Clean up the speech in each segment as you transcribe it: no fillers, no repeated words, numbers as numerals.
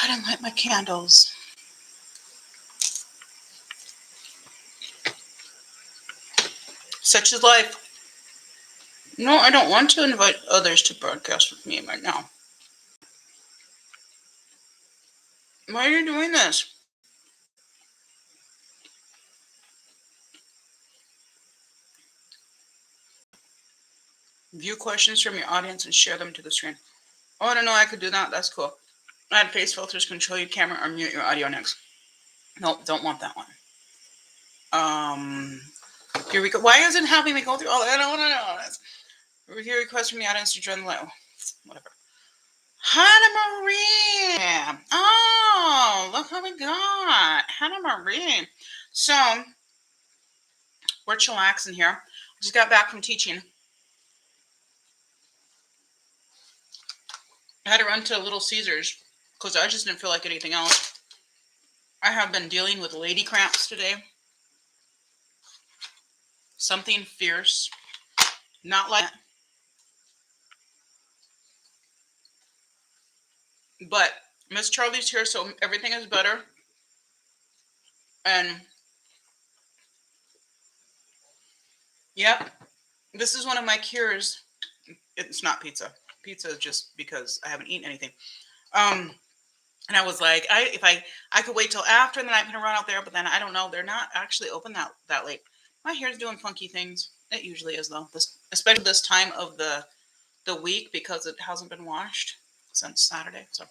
ahead and light my candles. Such is life. No, I don't want to invite others to broadcast with me right now. Why are you doing this? View questions from your audience and share them to the screen. Oh, I don't know. I could do that. That's cool. Add face filters, control your camera, or mute your audio next. Nope, don't want that one. Here we go. Why isn't it having me go through all that? I don't want to know this. Review request from the audience to join the live. Whatever. Hannah Marie. Oh, look what we got. Hannah Marie. So, we're chillaxing here. Just got back from teaching. I had to run to Little Caesars because I just didn't feel like anything else. I have been dealing with lady cramps today. Something fierce. Not like that. But Miss Charlie's here, so everything is better. And yep, this is one of my cures. It's not pizza. Pizza is just because I haven't eaten anything. And I was like, if I could wait till after, and then I'm gonna run out there. But then I don't know. They're not actually open that late. My hair's doing funky things. It usually is though. Especially this time of the week because it hasn't been washed since Saturday. So,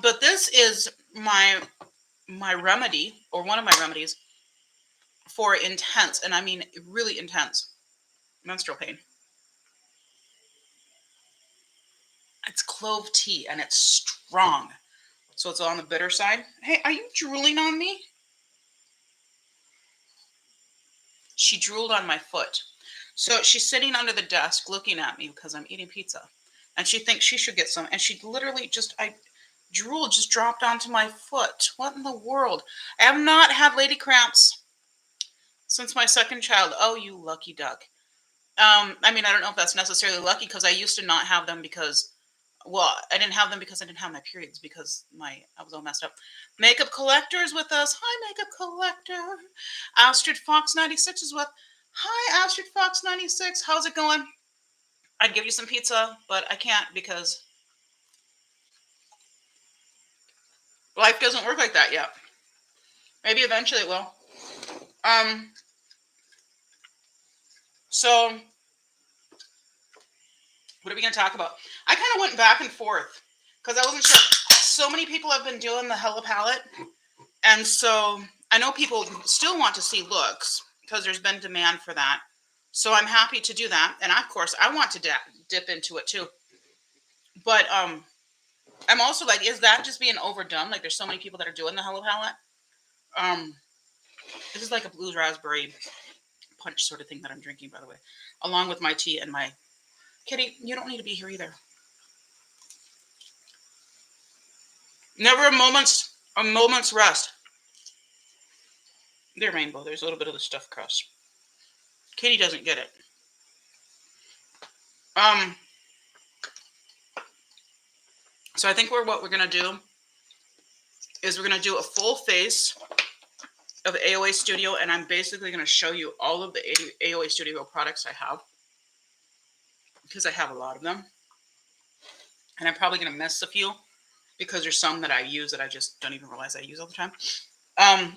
but this is my remedy, or one of my remedies for intense, and I mean really intense menstrual pain. It's clove tea and it's strong. So it's on the bitter side. Hey, are you drooling on me? She drooled on my foot. So she's sitting under the desk looking at me because I'm eating pizza. And she thinks she should get some. And she literally drool just dropped onto my foot. What in the world? I have not had lady cramps since my second child. Oh, you lucky duck. I mean, I don't know if that's necessarily lucky because I used to not have them because, well, I didn't have them because I didn't have my periods because I was all messed up. Makeup Collector's with us. Hi, Makeup Collector. Astrid Fox 96 is with. Hi, Astrid Fox 96. How's it going? I'd give you some pizza, but I can't because life doesn't work like that yet. Maybe eventually it will. So what are we going to talk about? I kind of went back and forth because I wasn't sure. So many people have been doing the Hela palette. And so I know people still want to see looks because there's been demand for that. So I'm happy to do that. And of course, I want to dip into it too. But I'm also like, is that just being overdone? Like there's so many people that are doing the Hela palette. This is like a blues raspberry punch sort of thing that I'm drinking, by the way, along with my tea and my Kitty. You don't need to be here either. Never a moment's rest. There, Rainbow. There's a little bit of the stuffed crust. Katie doesn't get it. So I think what we're gonna do is we're gonna do a full face of AOA Studio, and I'm basically gonna show you all of the AOA Studio products I have because I have a lot of them, and I'm probably gonna miss a few because there's some that I use that I just don't even realize I use all the time.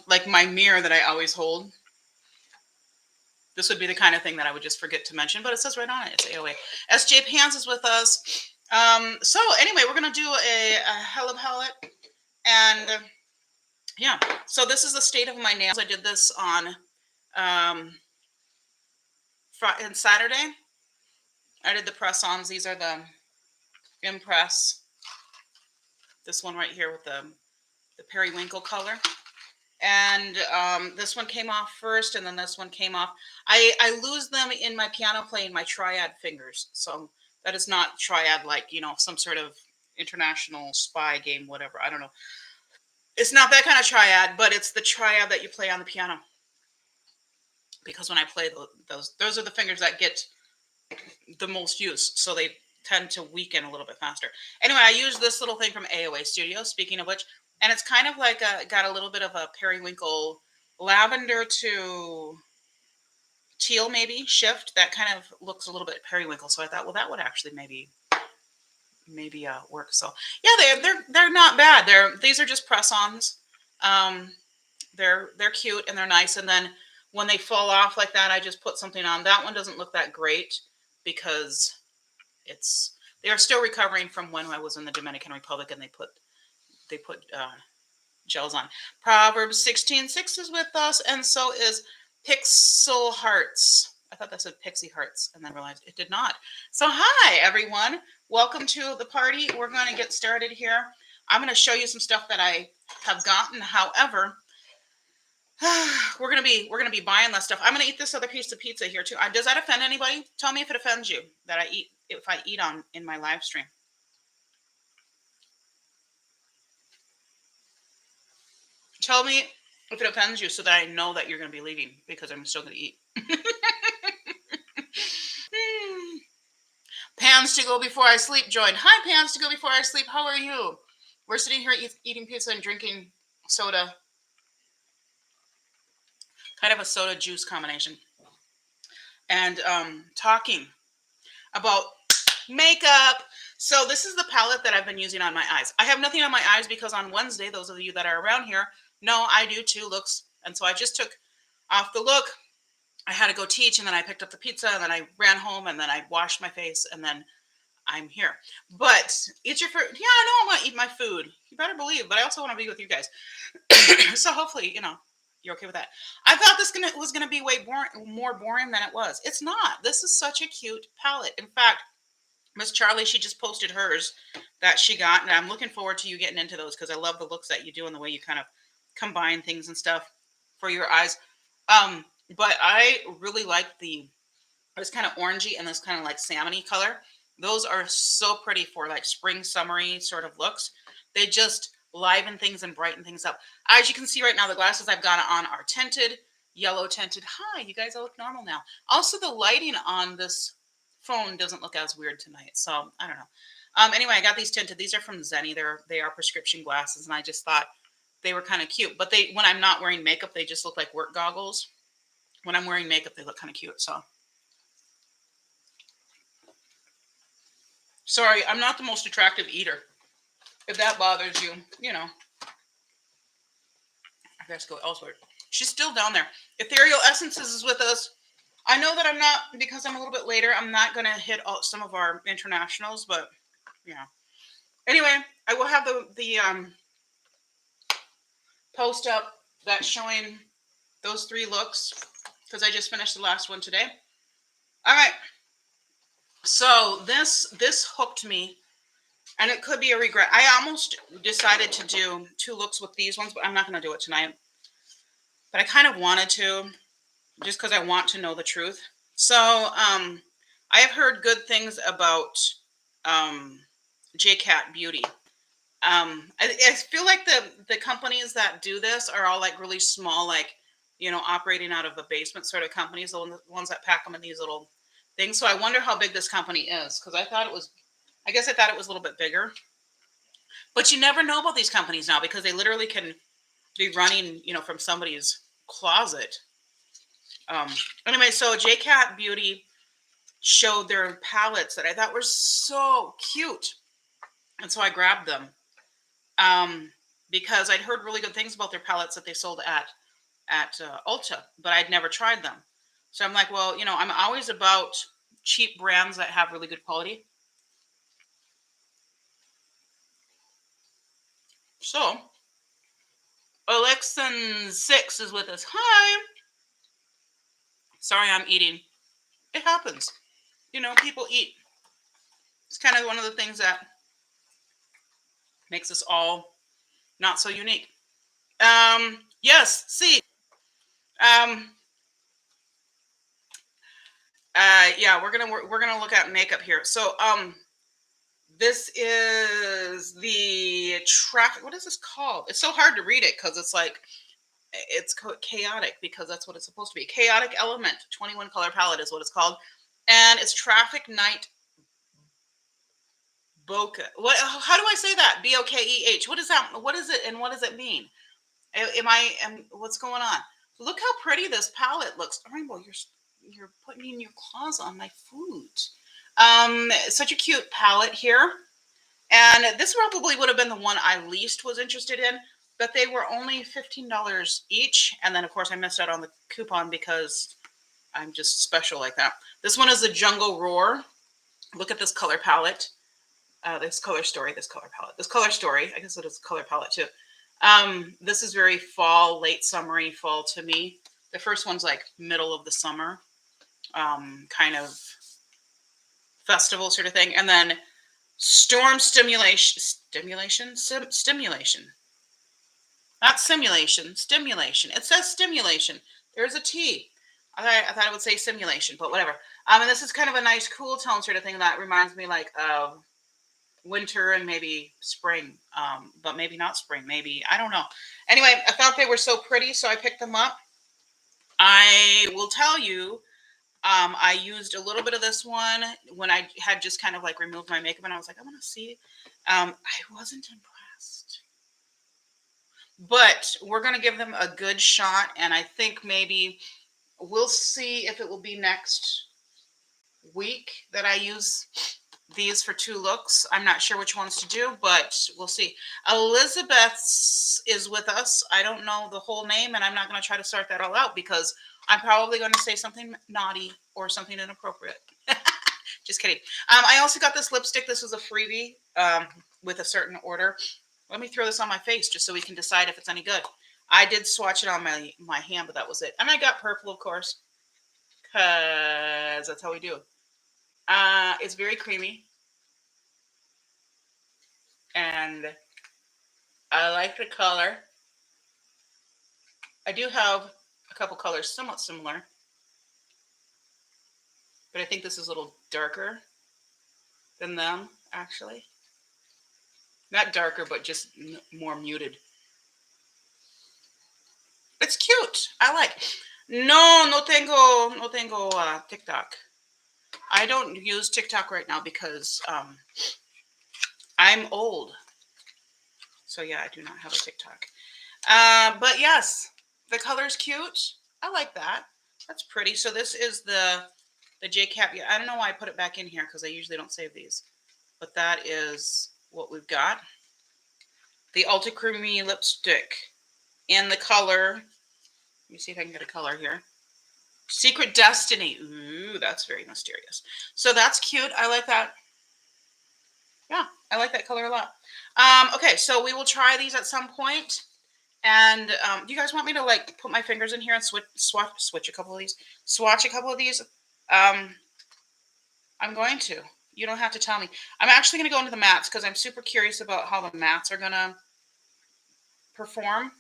Like my mirror that I always hold. This would be the kind of thing that I would just forget to mention, but it says right on it, it's AOA. SJ Pans is with us. So anyway, we're going to do a Hela palette. And yeah, so this is the state of my nails. I did this on Saturday. I did the press-ons. These are the Impress. This one right here with the periwinkle color. And this one came off first, and then this one came off. I lose them in my piano playing, my triad fingers. So that is not triad like, some sort of international spy game, whatever. I don't know. It's not that kind of triad, but it's the triad that you play on the piano. Because when I play those are the fingers that get the most use. So tend to weaken a little bit faster. Anyway, I use this little thing from AOA Studio, speaking of which, and it's kind of like got a little bit of a periwinkle lavender to teal maybe shift that kind of looks a little bit periwinkle. So I thought, well, that would actually maybe work. So yeah, they're not bad. These are just press-ons. They're cute and they're nice. And then when they fall off like that, I just put something on. That one doesn't look that great because they are still recovering from when I was in the Dominican Republic and they put gels on. Proverbs 16:6 is with us, and so is Pixel Hearts. I thought that said Pixie Hearts, and then realized it did not. So hi, everyone. Welcome to the party. We're going to get started here. I'm going to show you some stuff that I have gotten. However, we're gonna be buying less stuff. I'm gonna eat this other piece of pizza here too. Does that offend anybody? Tell me if it offends you that I eat if I eat on in my live stream. Tell me if it offends you so that I know that you're gonna be leaving because I'm still gonna eat. Pans to go before I sleep joined. Hi, Pans to go before I sleep. How are you? We're sitting here eating pizza and drinking soda. Kind of a soda juice combination. And talking about makeup. So this is the palette that I've been using on my eyes. I have nothing on my eyes because on Wednesday, those of you that are around here know I do 2 looks. And so I just took off the look. I had to go teach and then I picked up the pizza and then I ran home and then I washed my face and then I'm here. But eat your food. Yeah, I know I'm going to eat my food. You better believe, but I also want to be with you guys. So hopefully, you're okay with that. I thought this was going to be way more boring than it was. It's not. This is such a cute palette. In fact, Miss Charlie, she just posted hers that she got, and I'm looking forward to you getting into those because I love the looks that you do and the way you kind of combine things and stuff for your eyes. But I really like this kind of orangey and this kind of like salmony color. Those are so pretty for like spring, summery sort of looks. They just liven things and brighten things up. As you can see right now, the glasses I've got on are tinted, yellow tinted. Hi, you guys all look normal now. Also, the lighting on this phone doesn't look as weird tonight, so I don't know. Anyway, I got these tinted. These are from Zenni. They are prescription glasses, and I just thought they were kind of cute. But when I'm not wearing makeup, they just look like work goggles. When I'm wearing makeup, they look kind of cute. So sorry, I'm not the most attractive eater. If that bothers you, I guess go elsewhere. She's still down there. Ethereal Essences is with us. I know that I'm not, because I'm a little bit later, I'm not going to hit some of our internationals, but yeah. Anyway, I will have the post up that's showing those 3 looks because I just finished the last one today. All right. So this hooked me, and it could be a regret. I almost decided to do 2 looks with these ones, but I'm not going to do it tonight. But I kind of wanted to, just because I want to know the truth. So I have heard good things about JCat Beauty. I feel like the companies that do this are all like really small, like, operating out of the basement sort of companies, the ones that pack them in these little things. So I wonder how big this company is because I thought it was a little bit bigger. But you never know about these companies now because they literally can be running, from somebody's closet. Anyway, so JCat Beauty showed their palettes that I thought were so cute. And so I grabbed them because I'd heard really good things about their palettes that they sold at Ulta, but I'd never tried them. So I'm like, well, I'm always about cheap brands that have really good quality. So Alexan6 is with us. Hi. Sorry, I'm eating. It happens. People eat. It's kind of one of the things that makes us all not so unique. Yes, see. Yeah, we're gonna look at makeup here. So this is the traffic. What is this called? It's so hard to read it because it's like it's chaotic because that's what it's supposed to be. Chaotic Element 21 color palette is what it's called, and it's Traffic Night Boca. What? How do I say that? Bokeh. What is that? What is it? And what does it mean? What's going on? Look how pretty this palette looks. Rainbow, you're putting in your claws on my food. Such a cute palette here. And this probably would have been the one I least was interested in, but they were only $15 each. And then, of course, I missed out on the coupon because I'm just special like that. This one is the Jungle Roar. Look at this color palette. This color story. I guess it is a color palette too. This is very fall, late summery fall to me. The first one's like middle of the summer, kind of festival sort of thing. And then storm stimulation. Not simulation, stimulation. It says stimulation. There's a T. I thought it would say simulation, but whatever. And this is kind of a nice cool tone sort of thing that reminds me like of winter and maybe spring, but maybe not spring. Maybe, I don't know. Anyway, I thought they were so pretty, so I picked them up. I will tell you, I used a little bit of this one when I had just kind of like removed my makeup, and I was like, I want to see. I wasn't impressed. But we're going to give them a good shot, and I think maybe we'll see if it will be next week that I use these for 2 looks. I'm not sure which ones to do, but we'll see. Elizabeth is with us. I don't know the whole name, and I'm not going to try to sort that all out because I'm probably going to say something naughty or something inappropriate. Just kidding. I also got this lipstick. This was a freebie with a certain order. Let me throw this on my face just so we can decide if it's any good. I did swatch it on my hand, but that was it. And I got purple, of course, because that's how we do. It's very creamy. And I like the color. I do have a couple colors somewhat similar, but I think this is a little darker than them, actually. Not darker, but just more muted. It's cute. I like. No tengo TikTok. I don't use TikTok right now because I'm old. So yeah, I do not have a TikTok. But yes, the color's cute. I like that. That's pretty. So this is the J-Cap. Yeah, I don't know why I put it back in here because I usually don't save these. But that is what we've got. The Ultra Creamy Lipstick in the color. Let me see if I can get a color here. Secret Destiny. Ooh, that's very mysterious. So that's cute. I like that. Yeah, I like that color a lot. Okay, so we will try these at some point. And do you guys want me to like put my fingers in here and swatch a couple of these? Swatch a couple of these? I'm going to. You don't have to tell me. I'm actually going to go into the mattes because I'm super curious about how the mattes are going to perform.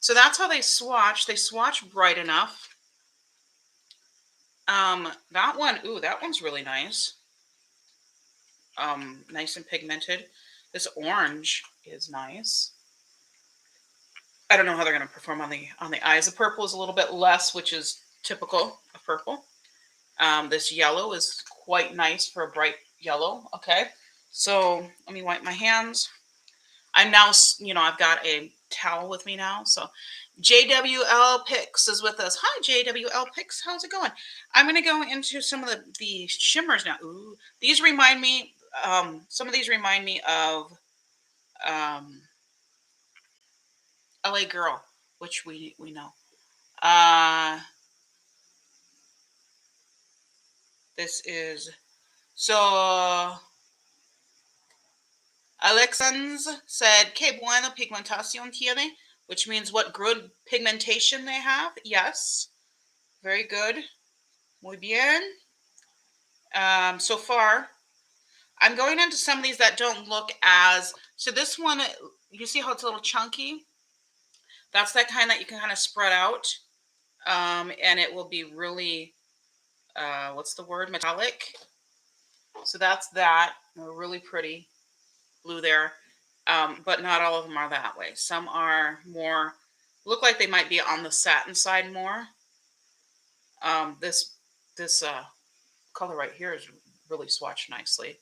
So that's how they swatch. They swatch bright enough. That one, ooh, that one's really nice. Nice and pigmented. This orange is nice. I don't know how they're going to perform on the eyes. The purple is a little bit less, which is typical of purple. This yellow is quite nice for a bright yellow. Okay, so let me wipe my hands. I'm now, I've got a towel with me now. So JWL Picks is with us. Hi, JWL Picks. How's it going? I'm going to go into some of the shimmers now. Ooh, these remind me, some of these remind me of LA Girl, which we know. This is, so Alexans said, que buena pigmentación tiene, which means what good pigmentation they have. Yes, very good. Muy bien. So far, I'm going into some of these that don't look as, so this one, you see how it's a little chunky? That's that kind that you can kind of spread out. And it will be really, what's the word? Metallic. So that's that. Really pretty blue there. But not all of them are that way. Some are more, look like they might be on the satin side more. This color right here is really swatched nicely.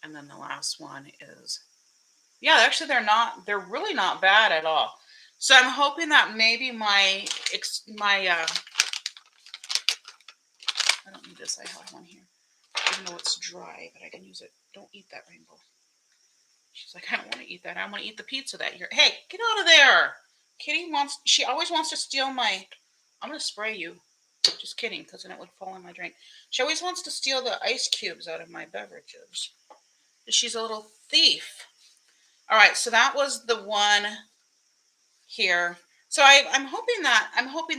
And then the last one is, yeah, actually they're really not bad at all. So I'm hoping that maybe my, I don't need this, I have one here. Even though it's dry, but I can use it. Don't eat that, Rainbow. She's like, I don't want to eat that. I want to eat the pizza that you're, hey, get out of there. She always wants to steal my, I'm going to spray you. Just kidding, because then it would fall in my drink. She always wants to steal the ice cubes out of my beverages. She's a little thief. All right, so that was the one here. So I'm hoping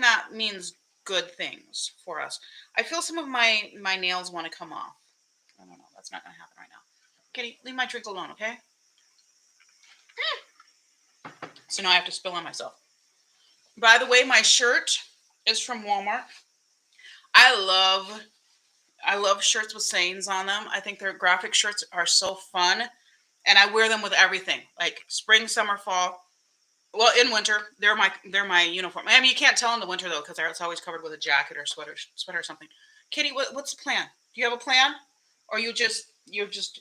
that means good things for us. I feel some of my nails want to come off. I don't know. That's not going to happen right now. Kitty, leave my drink alone, okay? So now I have to spill on myself. By the way, my shirt is from Walmart. I love shirts with sayings on them. I think their graphic shirts are so fun, and I wear them with everything, like spring, summer, fall. Well, in winter, they're my uniform. I mean, you can't tell in the winter though, because it's always covered with a jacket or sweater or something. Kitty, what's the plan? Do you have a plan, or you're just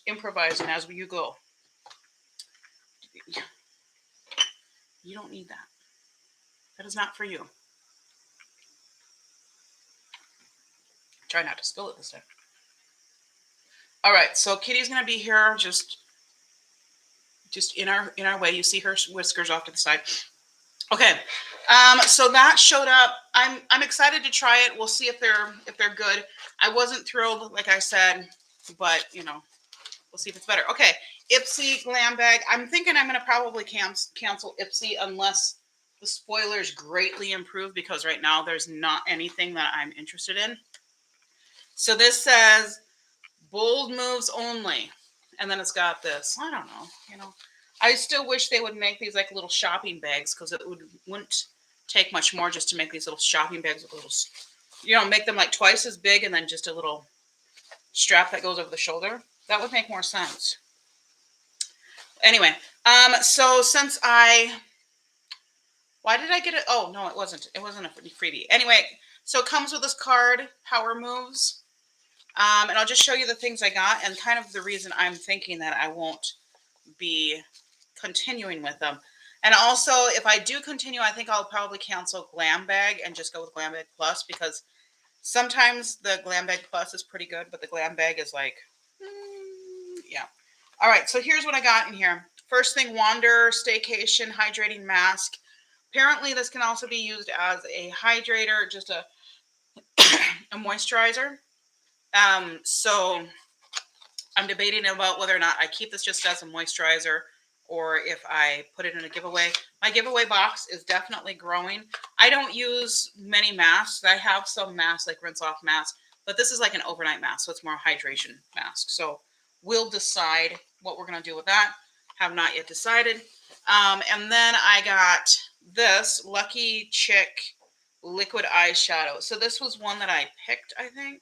improvising as you go? You don't need that. That is not for you. Try not to spill it this time. All right, so Kitty's gonna be here just in our way. You see her whiskers off to the side. Okay, so that showed up. I'm excited to try it. We'll see if they're good. I wasn't thrilled, like I said, but we'll see if it's better. Okay, Ipsy Glam Bag. I'm thinking I'm gonna probably cancel Ipsy unless the spoilers greatly improve, because right now there's not anything that I'm interested in. So this says bold moves only, and then it's got this. I don't know. I still wish they would make these like little shopping bags, because it wouldn't take much more just to make these little shopping bags with little, make them like twice as big, and then just a little strap that goes over the shoulder. That would make more sense. Anyway, so why did I get it? Oh, no, it wasn't a freebie. Anyway, so it comes with this card, Power Moves. And I'll just show you the things I got and kind of the reason I'm thinking that I won't be continuing with them. And also, if I do continue, I think I'll probably cancel Glam Bag and just go with Glam Bag Plus, because sometimes the Glam Bag Plus is pretty good, but the Glam Bag is like, yeah. All right, so here's what I got in here. First thing, Wander Staycation Hydrating Mask. Apparently, this can also be used as a hydrator, just a moisturizer. So I'm debating about whether or not I keep this just as a moisturizer or if I put it in a giveaway. My giveaway box is definitely growing. I don't use many masks. I have some masks, like rinse off masks, but this is like an overnight mask, so it's more a hydration mask. So we'll decide what we're going to do with that. Have not yet decided. And then I got this Lucky Chick liquid eyeshadow. So this was one that I picked, I think.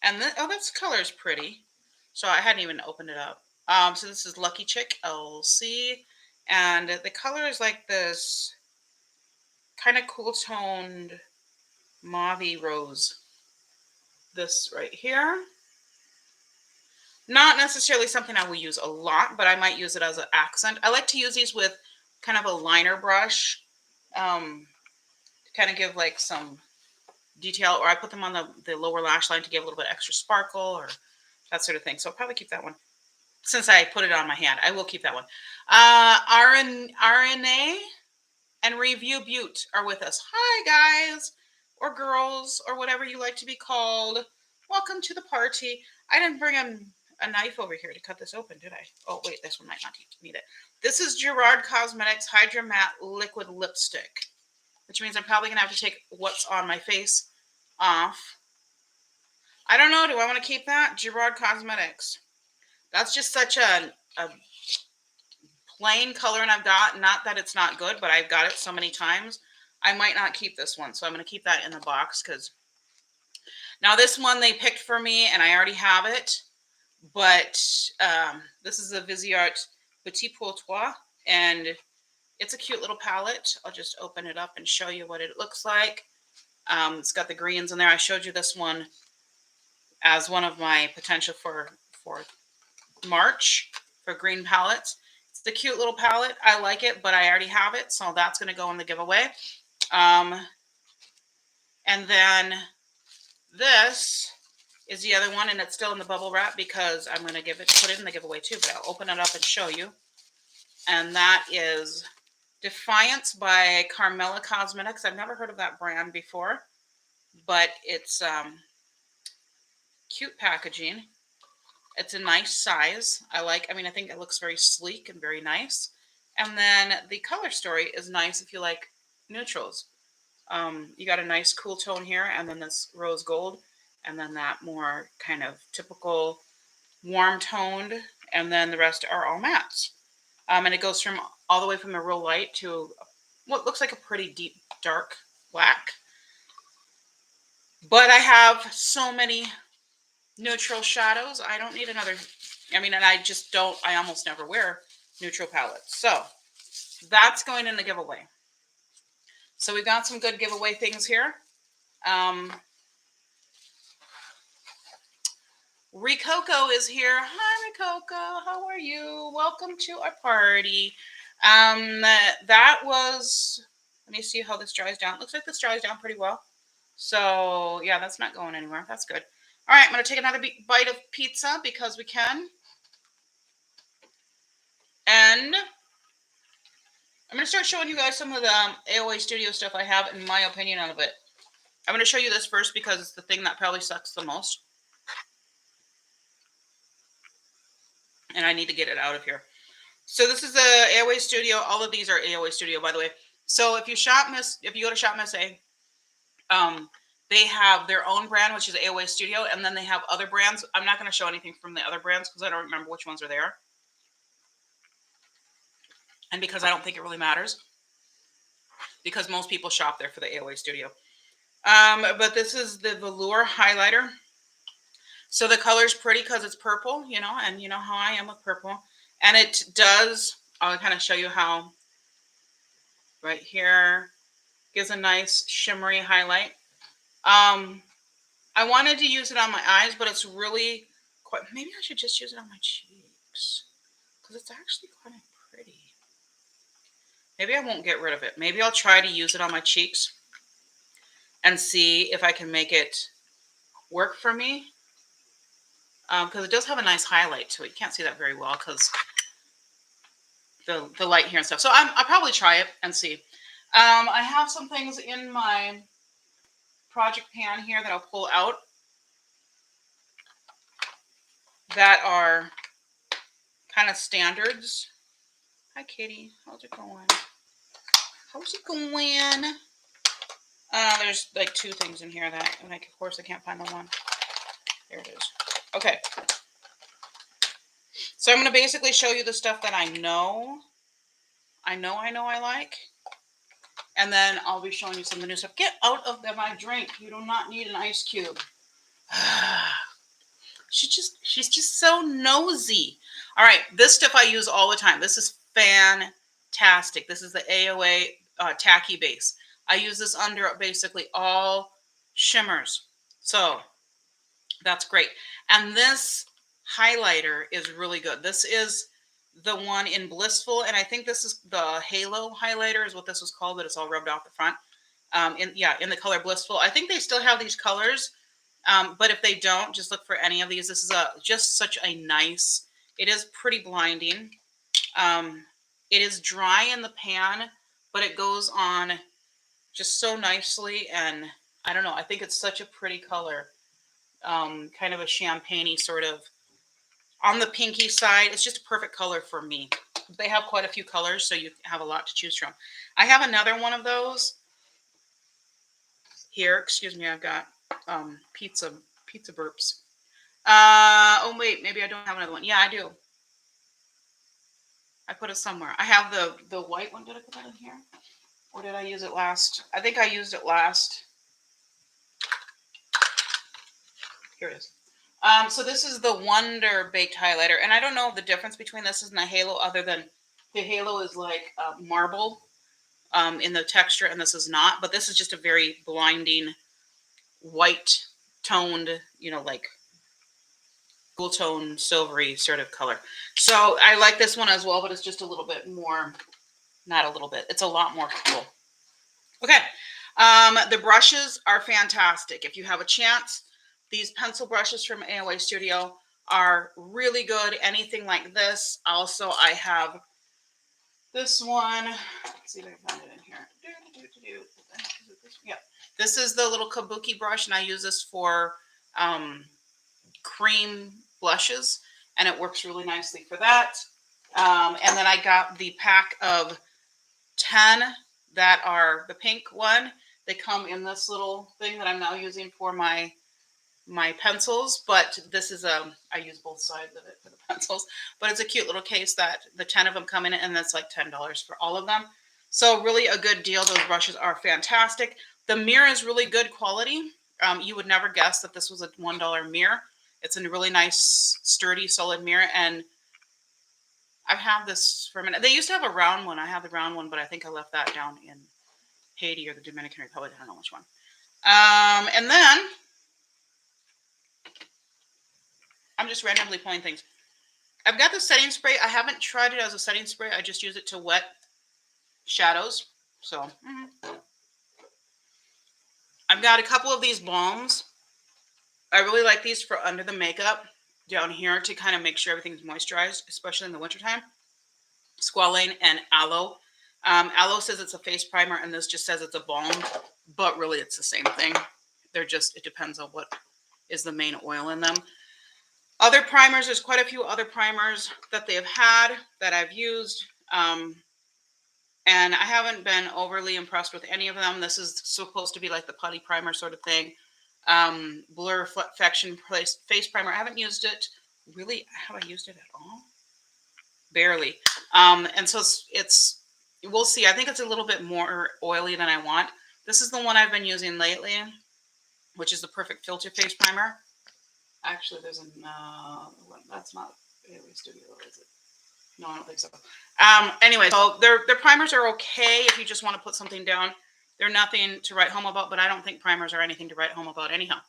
And this color is pretty. So I hadn't even opened it up. So this is Lucky Chick LC. And the color is like this kind of cool toned mauve rose. This right here. Not necessarily something I will use a lot, but I might use it as an accent. I like to use these with kind of a liner brush. To kind of give like some detail, or I put them on the lower lash line to give a little bit extra sparkle or that sort of thing. So I'll probably keep that one. Since I put it on my hand, I will keep that one. RNA and Review Butte are with us. Hi, guys, or girls, or whatever you like to be called. Welcome to the party. I didn't bring a knife over here to cut this open, did I? Oh, wait, this one might not need it. This is Gerard Cosmetics Hydra Matte Liquid Lipstick, which means I'm probably going to have to take what's on my face off. I don't know. Do I want to keep that? Gerard Cosmetics. That's just such a plain color, and I've got, not that it's not good, but I've got it so many times. I might not keep this one, so I'm going to keep that in the box, because now this one they picked for me, and I already have it, but this is a Viseart Petit Pourtois, and it's a cute little palette. I'll just open it up and show you what it looks like. It's got the greens in there. I showed you this one as one of my potential for March for green palettes. It's the cute little palette. I like it, but I already have it, so that's going to go in the giveaway. And then this is the other one, and it's still in the bubble wrap because I'm going to put it in the giveaway too, but I'll open it up and show you. And that is Defiance by Carmela Cosmetics. I've never heard of that brand before, but it's cute packaging. It's a nice size. I think it looks very sleek and very nice. And then the color story is nice if you like neutrals. You got a nice cool tone here, and then this rose gold, and then that more kind of typical warm toned, and then the rest are all mattes. And it goes from all the way from a real light to what looks like a pretty deep dark black. But I have so many neutral shadows. I don't need another. And I almost never wear neutral palettes. So that's going in the giveaway. So we've got some good giveaway things here. Ricoco is here. Hi, Ricoco. How are you? Welcome to our party. That was, let me see how this dries down. Looks like this dries down pretty well. So yeah, that's not going anywhere. That's good. All right, I'm going to take another bite of pizza because we can. And I'm going to start showing you guys some of the AOA Studio stuff I have and my opinion of it. I'm going to show you this first because it's the thing that probably sucks the most. And I need to get it out of here. So this is the AOA Studio. All of these are AOA Studio, by the way. So if you go to Shop Miss A, they have their own brand, which is AOA Studio, and then they have other brands. I'm not going to show anything from the other brands because I don't remember which ones are there. And because I don't think it really matters. Because most people shop there for the AOA Studio. But this is the Velour highlighter. So the color's pretty because it's purple, and you know how I am with purple. And it does, I'll kind of show you how right here gives a nice shimmery highlight. I wanted to use it on my eyes, but it's really quite, maybe I should just use it on my cheeks because it's actually kind of pretty. Maybe I won't get rid of it. Maybe I'll try to use it on my cheeks and see if I can make it work for me. Because it does have a nice highlight to it. You can't see that very well because the light here and stuff. So I'll probably try it and see. I have some things in my project pan here that I'll pull out that are kind of standards. Hi, Kitty. How's it going? How's it going? There's like two things in here that, and of course, I can't find the one. There it is. Okay. So I'm going to basically show you the stuff that I know I like. And then I'll be showing you some of the new stuff. Get out of my drink. You do not need an ice cube. She's just so nosy. All right, this stuff I use all the time. This is fantastic. This is the AOA Tacky Base. I use this under basically all shimmers. So that's great. And this highlighter is really good. This is the one in Blissful, and I think this is the Halo highlighter is what this was called, but it's all rubbed off the front. In the color Blissful. I think they still have these colors, but if they don't, just look for any of these. This is just such a nice, it is pretty blinding. It is dry in the pan, but it goes on just so nicely, and I don't know, I think it's such a pretty color. Kind of a champagne-y sort of on the pinky side. It's just a perfect color for me. They have quite a few colors, so you have a lot to choose from. I have another one of those here. Excuse me, I've got pizza burps. Oh wait, maybe I don't have another one. Yeah, I do. I put it somewhere. I have the white one. Did I put that in here? Or did I use it last? I think I used it last. Here it is. So this is the Wonder Baked Highlighter. And I don't know the difference between this and the Halo other than the Halo is like marble in the texture and this is not. But this is just a very blinding white toned, like cool tone, silvery sort of color. So I like this one as well, but it's just a little bit more, not a little bit, it's a lot more cool. Okay. The brushes are fantastic. If you have a chance, these pencil brushes from AOA Studio are really good. Anything like this. Also, I have this one. Let's see if I can find it in here. Yeah. This is the little kabuki brush, and I use this for cream blushes, and it works really nicely for that. And then I got the pack of 10 that are the pink one. They come in this little thing that I'm now using for my pencils, but this is I use both sides of it for the pencils, but it's a cute little case that the 10 of them come in it, and that's like $10 for all of them. So really a good deal. Those brushes are fantastic. The mirror is really good quality. You would never guess that this was a $1 mirror. It's a really nice, sturdy, solid mirror, and I've had this for a minute. They used to have a round one. I have the round one, but I think I left that down in Haiti or the Dominican Republic. I don't know which one. And then I'm just randomly pulling things. I've got the setting spray. I haven't tried it as a setting spray. I just use it to wet shadows. So I've got a couple of these balms. I really like these for under the makeup down here to kind of make sure everything's moisturized, especially in the wintertime. Squalane and aloe. Aloe says it's a face primer, and this just says it's a balm, but really it's the same thing. It depends on what is the main oil in them. Other primers, there's quite a few other primers that they have had that I've used. And I haven't been overly impressed with any of them. This is supposed to be like the putty primer sort of thing. Blur Perfection face primer. I haven't used it. Really, have I used it at all? Barely. And so we'll see. I think it's a little bit more oily than I want. This is the one I've been using lately, which is the Perfect Filter Face Primer. Actually, there's that's not AOA Studio, is it? No, I don't think so. Anyway, so their primers are okay if you just want to put something down. They're nothing to write home about, but I don't think primers are anything to write home about anyhow.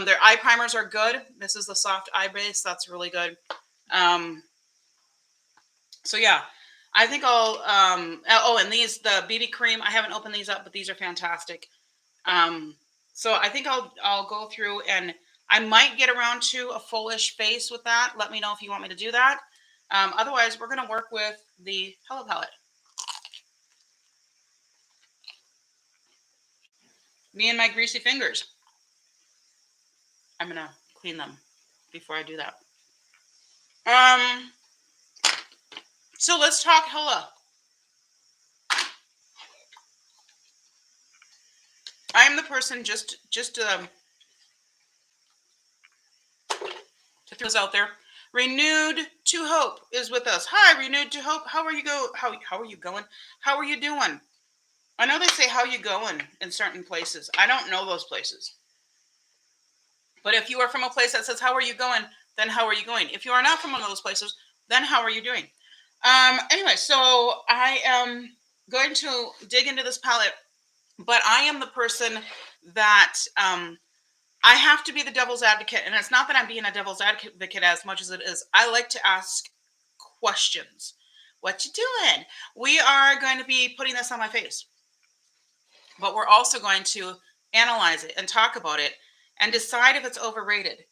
Their eye primers are good. This is the soft eye base. That's really good. So yeah, I think I'll, and these, the BB cream, I haven't opened these up, but these are fantastic. So I think I'll go through, and I might get around to a fullish face with that. Let me know if you want me to do that. Otherwise, we're going to work with the Hela palette. Me and my greasy fingers. I'm going to clean them before I do that. So let's talk Hela. I am the person just to throw this out there. Renewed to Hope is with us. Hi, Renewed to Hope. How are you how are you going? How are you doing? I know they say how you going in certain places. I don't know those places. But if you are from a place that says how are you going, then how are you going? If you are not from one of those places, then how are you doing? Anyway, so I am going to dig into this palette, but I am the person that I have to be the devil's advocate. And it's not that I'm being a devil's advocate as much as it is I like to ask questions. What you doing? We are going to be putting this on my face, but we're also going to analyze it and talk about it and decide if it's overrated.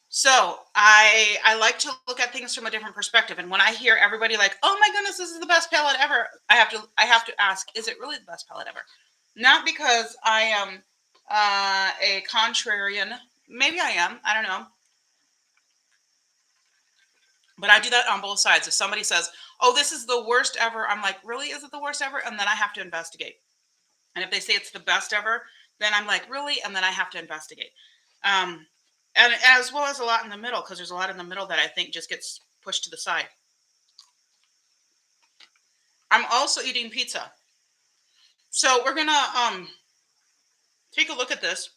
So I like to look at things from a different perspective. And when I hear everybody like, oh my goodness, this is the best palette ever, I have to ask, is it really the best palette ever? Not because I am a contrarian. Maybe I am. I don't know. But I do that on both sides. If somebody says, oh, this is the worst ever, I'm like, really? Is it the worst ever? And then I have to investigate. And if they say it's the best ever, then I'm like, really? And then I have to investigate. And as well as a lot in the middle, because there's a lot in the middle that I think just gets pushed to the side. I'm also eating pizza. So we're going to take a look at this.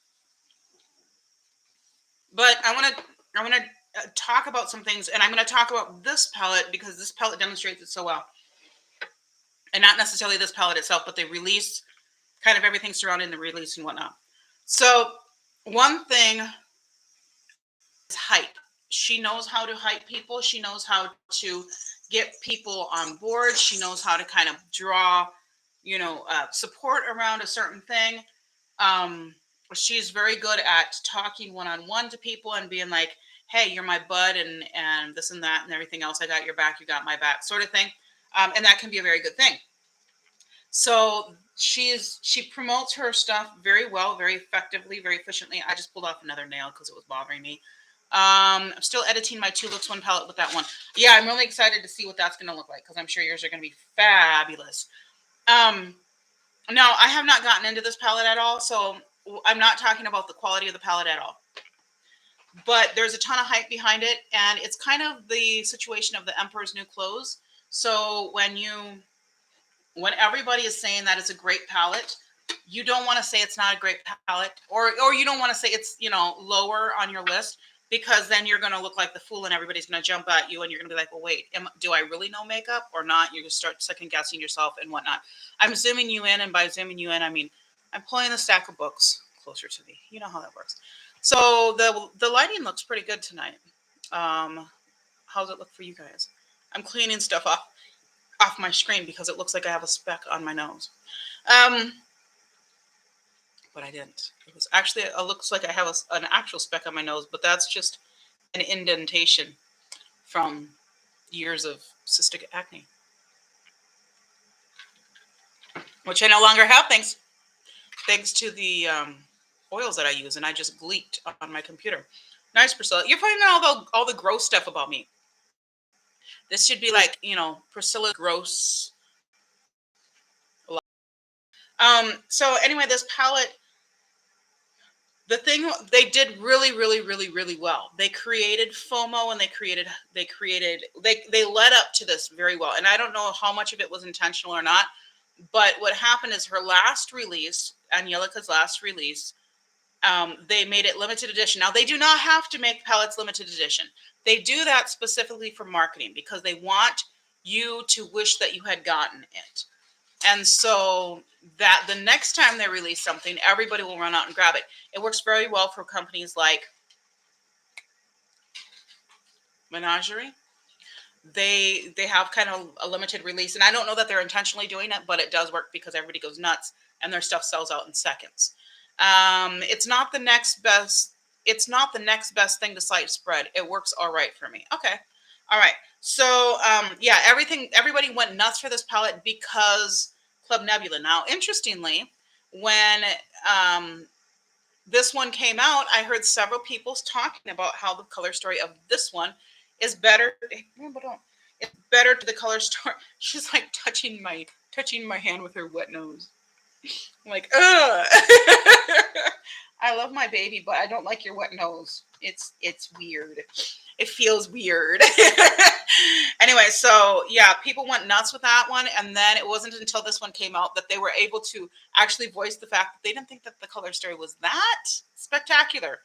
But I want to talk about some things, and I'm going to talk about this palette because this palette demonstrates it so well. And not necessarily this palette itself, but the release, kind of everything surrounding the release and whatnot. So one thing hype. She knows how to hype people. She knows how to get people on board. She knows how to kind of draw, support around a certain thing. Um, she's very good at talking one on one to people and being like, "Hey, you're my bud," and this and that and everything else. I got your back. You got my back, sort of thing. And that can be a very good thing. So she promotes her stuff very well, very effectively, very efficiently. I just pulled off another nail because it was bothering me. I'm still editing my 2 looks 1 palette with that one. Yeah, I'm really excited to see what that's going to look like because I'm sure yours are going to be fabulous. Now, I have not gotten into this palette at all, so I'm not talking about the quality of the palette at all. But there's a ton of hype behind it, and it's kind of the situation of the Emperor's New Clothes. So when everybody is saying that it's a great palette, you don't want to say it's not a great palette, or you don't want to say it's, lower on your list, because then you're going to look like the fool and everybody's going to jump at you and you're going to be like, well, wait, do I really know makeup or not? You just start second guessing yourself and whatnot. I'm zooming you in, and by zooming you in, I mean, I'm pulling the stack of books closer to me. You know how that works. So the lighting looks pretty good tonight. How's it look for you guys? I'm cleaning stuff off my screen because it looks like I have a speck on my nose. But I didn't. It was actually, it looks like I have an actual speck on my nose, but that's just an indentation from years of cystic acne, which I no longer have thanks to the oils that I use, and I just gleeked on my computer. Nice, Priscilla. You're finding out all the gross stuff about me. This should be like, Priscilla gross. So anyway, this palette, the thing they did really, really, really, really well. They created FOMO, and they led up to this very well. And I don't know how much of it was intentional or not, but what happened is her last release, Angelica's last release, they made it limited edition. Now, they do not have to make palettes limited edition. They do that specifically for marketing because they want you to wish that you had gotten it. And so that the next time they release something, everybody will run out and grab it. It works very well for companies like Menagerie. They have kind of a limited release, and I don't know that they're intentionally doing it, but it does work because everybody goes nuts and their stuff sells out in seconds. It's not the next best. It's not the next best thing to site spread. It works all right for me. Okay. All right. So yeah, everybody went nuts for this palette because Club Nebula. Now, interestingly, when this one came out, I heard several people talking about how the color story of this one is better. It's better to the color story. She's like touching my hand with her wet nose. I'm like, ugh. I love my baby, but I don't like your wet nose. It's weird. It feels weird. Anyway, so yeah, people went nuts with that one. And then it wasn't until this one came out that they were able to actually voice the fact that they didn't think that the color story was that spectacular.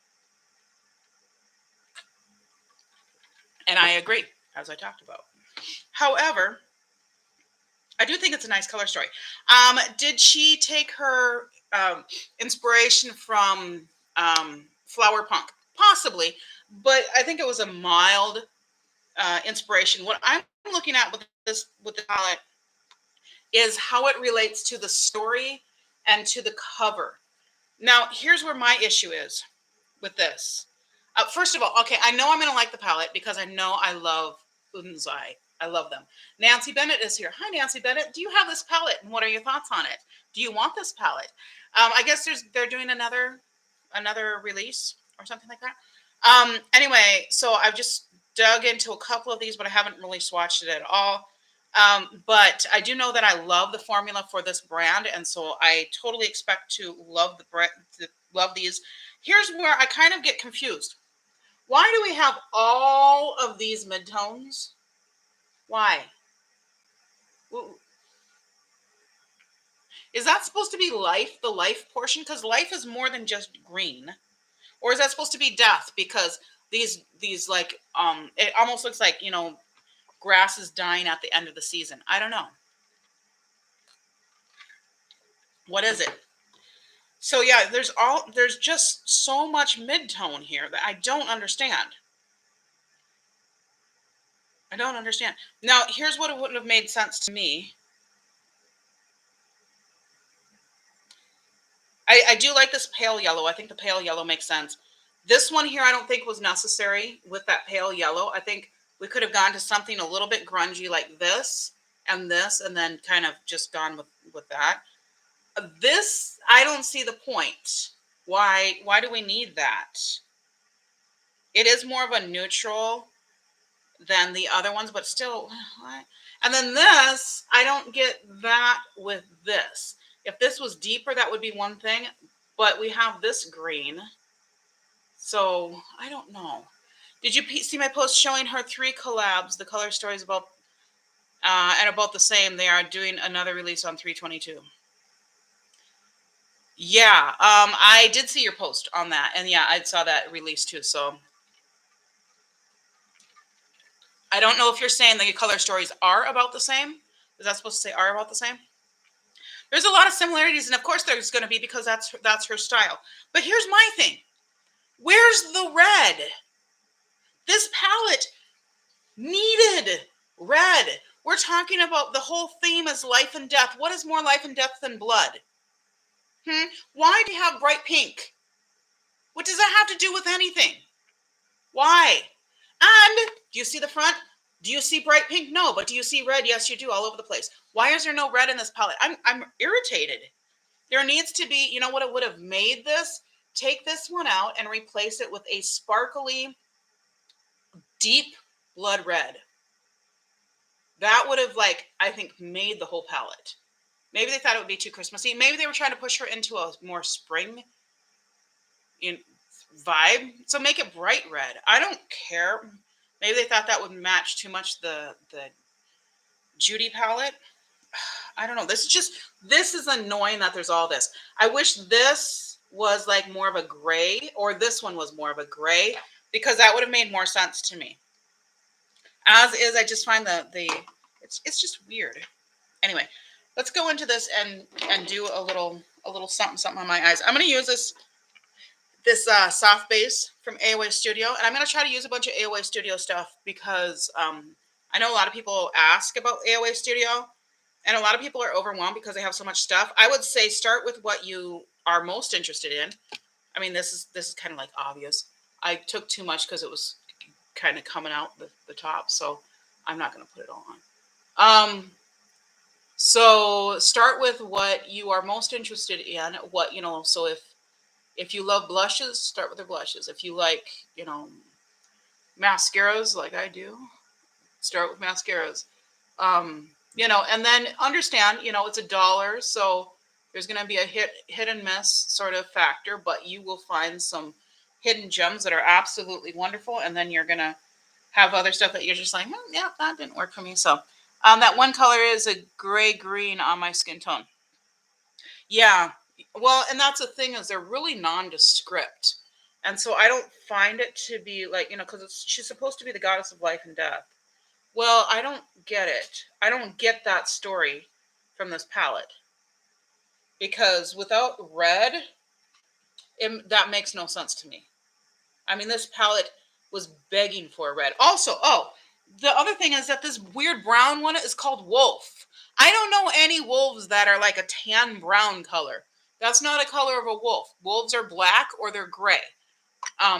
And I agree, as I talked about. However, I do think it's a nice color story. Did she take her inspiration from Flower Punk? Possibly, but I think it was a mild inspiration. What I'm looking at with the palette is how it relates to the story and to the cover. Now, here's where my issue is with this. First of all, okay, I know I'm going to like the palette because I know I love Unzai. I love them. Nancy Bennett is here. Hi, Nancy Bennett. Do you have this palette, and what are your thoughts on it? Do you want this palette? I guess they're doing another release or something like that. Anyway, so I've just dug into a couple of these, but I haven't really swatched it at all. But I do know that I love the formula for this brand, and so I totally expect to love the brand, love these. Here's where I kind of get confused. Why do we have all of these midtones? Why? Is that supposed to be life, the life portion? Because life is more than just green. Or is that supposed to be death? Because these like, it almost looks like, grass is dying at the end of the season. I don't know. What is it? So yeah, there's just so much mid-tone here that I don't understand. I don't understand. Now, here's what it wouldn't have made sense to me. I do like this pale yellow. I think the pale yellow makes sense. This one here, I don't think was necessary with that pale yellow. I think we could have gone to something a little bit grungy like this, and then kind of just gone with that. This, I don't see the point. Why do we need that? It is more of a neutral than the other ones, but still, what? And then this, I don't get that with this. If this was deeper, that would be one thing, but we have this green. So I don't know. Did you see my post showing her 3 collabs? The color stories about and about the same. They are doing another release on 322. Yeah, I did see your post on that, and yeah, I saw that release too. So I don't know if you're saying the color stories are about the same. Is that supposed to say are about the same? There's a lot of similarities, and of course there's going to be because that's her style. But here's my thing: where's the red? This palette needed red. We're talking about the whole theme is life and death. What is more life and death than blood? Why do you have bright pink? What does that have to do with anything? Why? And do you see the front? Do you see bright pink? No, but do you see red? Yes, you do, all over the place. Why is there no red in this palette? I'm irritated. There needs to be, you know what it would have made this? Take this one out and replace it with a sparkly, deep blood red. That would have, like, I think, made the whole palette. Maybe they thought it would be too Christmassy. Maybe they were trying to push her into a more spring vibe. So make it bright red. I don't care. Maybe they thought that would match too much the Judy palette. I don't know. This is annoying that there's all this. I wish this was like more of a gray, or this one was more of a gray, because that would have made more sense to me. As is, I just find it's just weird. Anyway, let's go into this and do a little something on my eyes. I'm going to use this soft base from AOA Studio, and I'm going to try to use a bunch of AOA Studio stuff because I know a lot of people ask about AOA Studio, and a lot of people are overwhelmed because they have so much stuff. I would say start with what you are most interested in. I mean, this is kind of like obvious. I took too much because it was kind of coming out the top, so I'm not going to put it all on. So start with what you are most interested in. What, so if you love blushes, start with the blushes. If you like, mascaras like I do, start with mascaras. And then understand, it's $1, so there's going to be a hit and miss sort of factor, but you will find some hidden gems that are absolutely wonderful, and then you're going to have other stuff that you're just like, yeah, that didn't work for me. So that one color is a gray green on my skin tone. Yeah. Well, and that's the thing, is they're really nondescript. And so I don't find it to be like, because she's supposed to be the goddess of life and death. Well, I don't get it. I don't get that story from this palette. Because without red, that makes no sense to me. I mean, this palette was begging for a red. Also, the other thing is that this weird brown one is called Wolf. I don't know any wolves that are like a tan brown color. That's not a color of a wolf. Wolves are black or they're gray.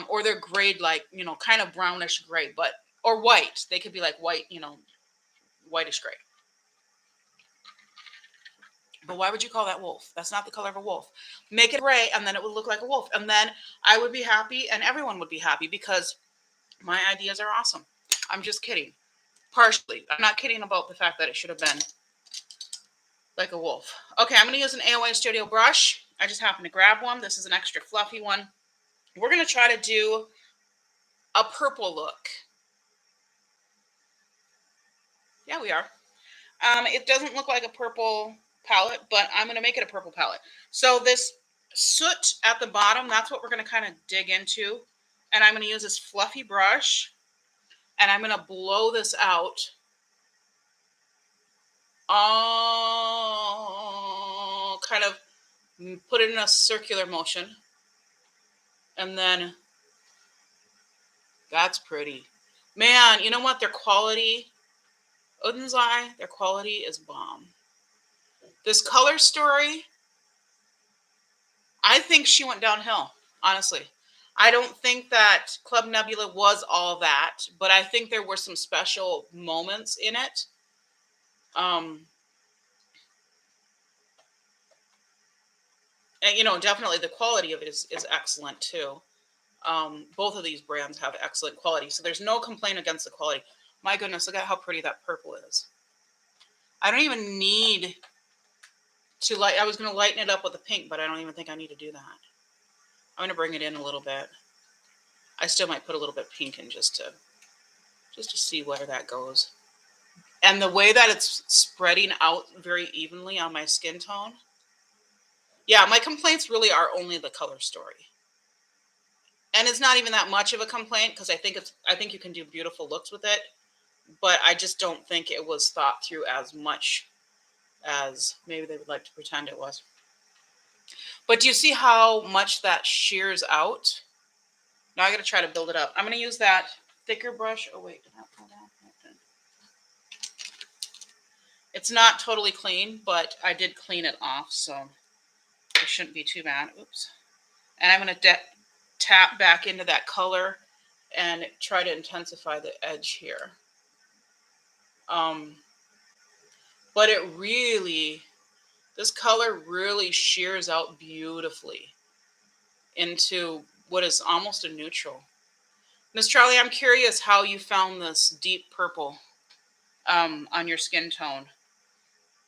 Or they're grayed like, kind of brownish gray, or white. They could be like white, whitish gray. But why would you call that wolf? That's not the color of a wolf. Make it gray, and then it would look like a wolf. And then I would be happy, and everyone would be happy, because my ideas are awesome. I'm just kidding. Partially. I'm not kidding about the fact that it should have been like a wolf. Okay, I'm going to use an AOA Studio brush. I just happened to grab one. This is an extra fluffy one. We're going to try to do a purple look. Yeah, we are. It doesn't look like a purple palette, but I'm going to make it a purple palette. So this soot at the bottom, that's what we're going to kind of dig into. And I'm going to use this fluffy brush, and I'm going to blow this out. Kind of put it in a circular motion, and then that's pretty. Man, you know what? Their quality, Udenzai, their quality is bomb. This color story, I think she went downhill, honestly. I don't think that Club Nebula was all that, but I think there were some special moments in it. Um, and definitely the quality of it is excellent too. Both of these brands have excellent quality, so there's no complaint against the quality. My goodness, look at how pretty that purple is. I don't even need to light. I was going to lighten it up with the pink, but I don't even think I need to do that. I'm going to bring it in a little bit. I still might put a little bit pink in just to see where that goes. And the way that it's spreading out very evenly on my skin tone. Yeah, my complaints really are only the color story. And it's not even that much of a complaint because I think you can do beautiful looks with it, but I just don't think it was thought through as much as maybe they would like to pretend it was. But do you see how much that shears out? Now I got to try to build it up. I'm going to use that thicker brush. Oh wait, did that fall down? It's not totally clean, but I did clean it off, so it shouldn't be too bad. Oops. And I'm going to tap back into that color and try to intensify the edge here. But this color really shears out beautifully into what is almost a neutral. Miss Charlie, I'm curious how you found this deep purple on your skin tone.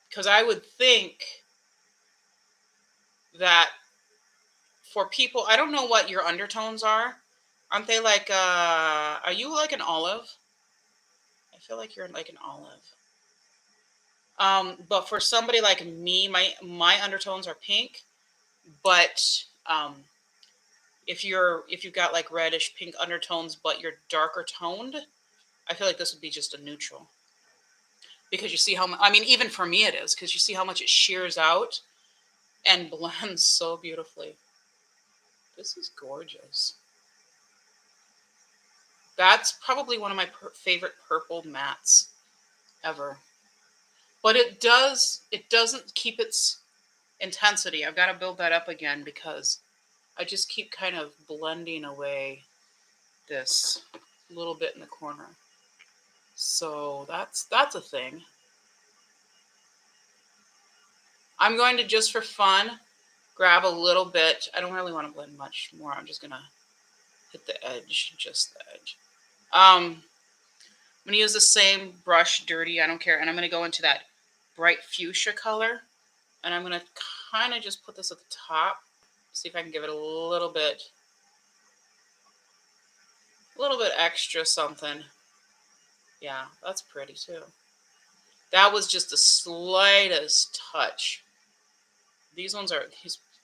Because I would think that for people, I don't know what your undertones are. Aren't they like, are you like an olive? I feel like you're like an olive. But for somebody like me, my undertones are pink. But if you've got like reddish pink undertones, but you're darker toned, I feel like this would be just a neutral. Because you see how I mean, even for me it is, because you see how much it shears out and blends so beautifully. This is gorgeous. That's probably one of my favorite purple mattes ever. But it doesn't keep its intensity. I've got to build that up again because I just keep kind of blending away this little bit in the corner. So that's a thing. I'm going to, just for fun, grab a little bit. I don't really want to blend much more. I'm just going to hit the edge, just the edge. I'm going to use the same brush, dirty, I don't care. And I'm going to go into that bright fuchsia color. And I'm going to kind of just put this at the top. See if I can give it a little bit extra something. Yeah, that's pretty too. That was just the slightest touch. These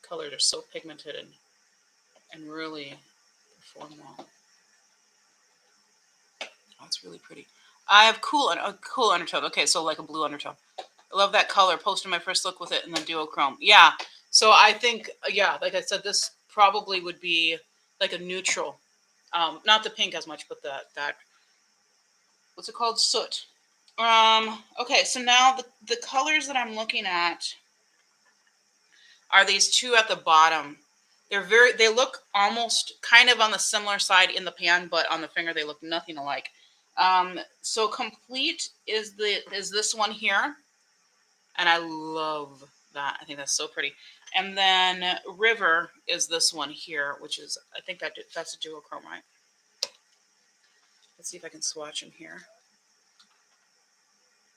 colors are so pigmented and really perform well. That's really pretty. I have cool undertone. Okay, so like a blue undertone. I love that color. Posted my first look with it in the duochrome. Yeah, so I think, yeah, like I said, this probably would be like a neutral. Not the pink as much, but that what's it called? Soot. Okay, so now the colors that I'm looking at are these two at the bottom. They look almost kind of on the similar side in the pan, but on the finger they look nothing alike. So Complete is this one here, and I love that. I think that's so pretty. And then River is this one here, which is, I think that's a duochrome, right? Let's see if I can swatch them here.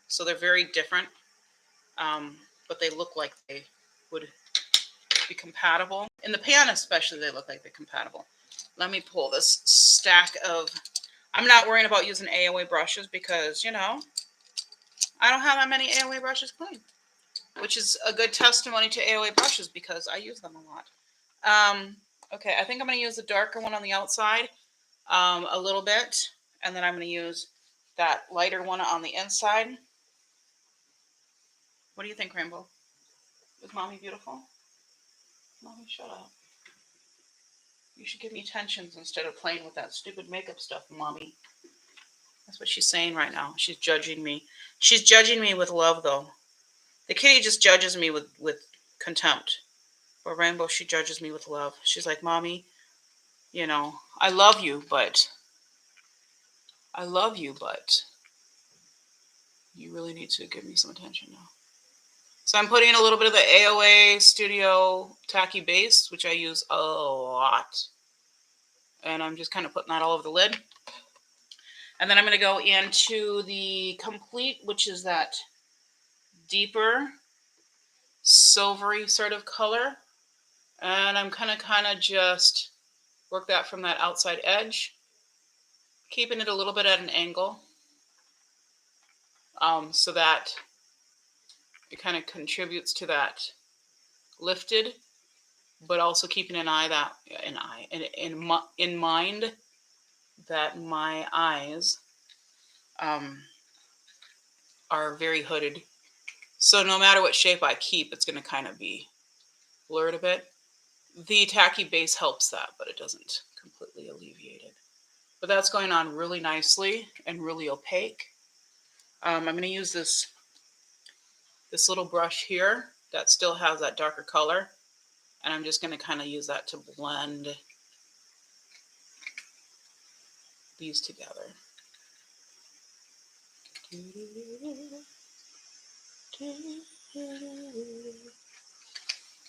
So they're very different, but they look like they would be compatible. In the pan especially, they look like they're compatible. Let me pull this stack of, I'm not worrying about using AOA brushes because, I don't have that many AOA brushes clean, which is a good testimony to AOA brushes because I use them a lot. Okay, I think I'm going to use the darker one on the outside a little bit, and then I'm going to use that lighter one on the inside. What do you think, Rainbow? Is Mommy beautiful? Mommy, shut up. You should give me attentions instead of playing with that stupid makeup stuff, Mommy. That's what she's saying right now. She's judging me. She's judging me with love, though. The kitty just judges me with contempt. But Rainbow, she judges me with love. She's like, Mommy, I love you, but you really need to give me some attention now. So I'm putting a little bit of the AOA Studio Tacky Base, which I use a lot. And I'm just kind of putting that all over the lid. And then I'm going to go into the Complete, which is that deeper silvery sort of color. And I'm kind of just work that from that outside edge, keeping it a little bit at an angle, so that it kind of contributes to that lifted, but also keeping in mind that my eyes are very hooded. So no matter what shape I keep, it's going to kind of be blurred a bit. The tacky base helps that, but it doesn't completely alleviate it. But that's going on really nicely and really opaque. I'm going to use this little brush here that still has that darker color. And I'm just going to kind of use that to blend these together.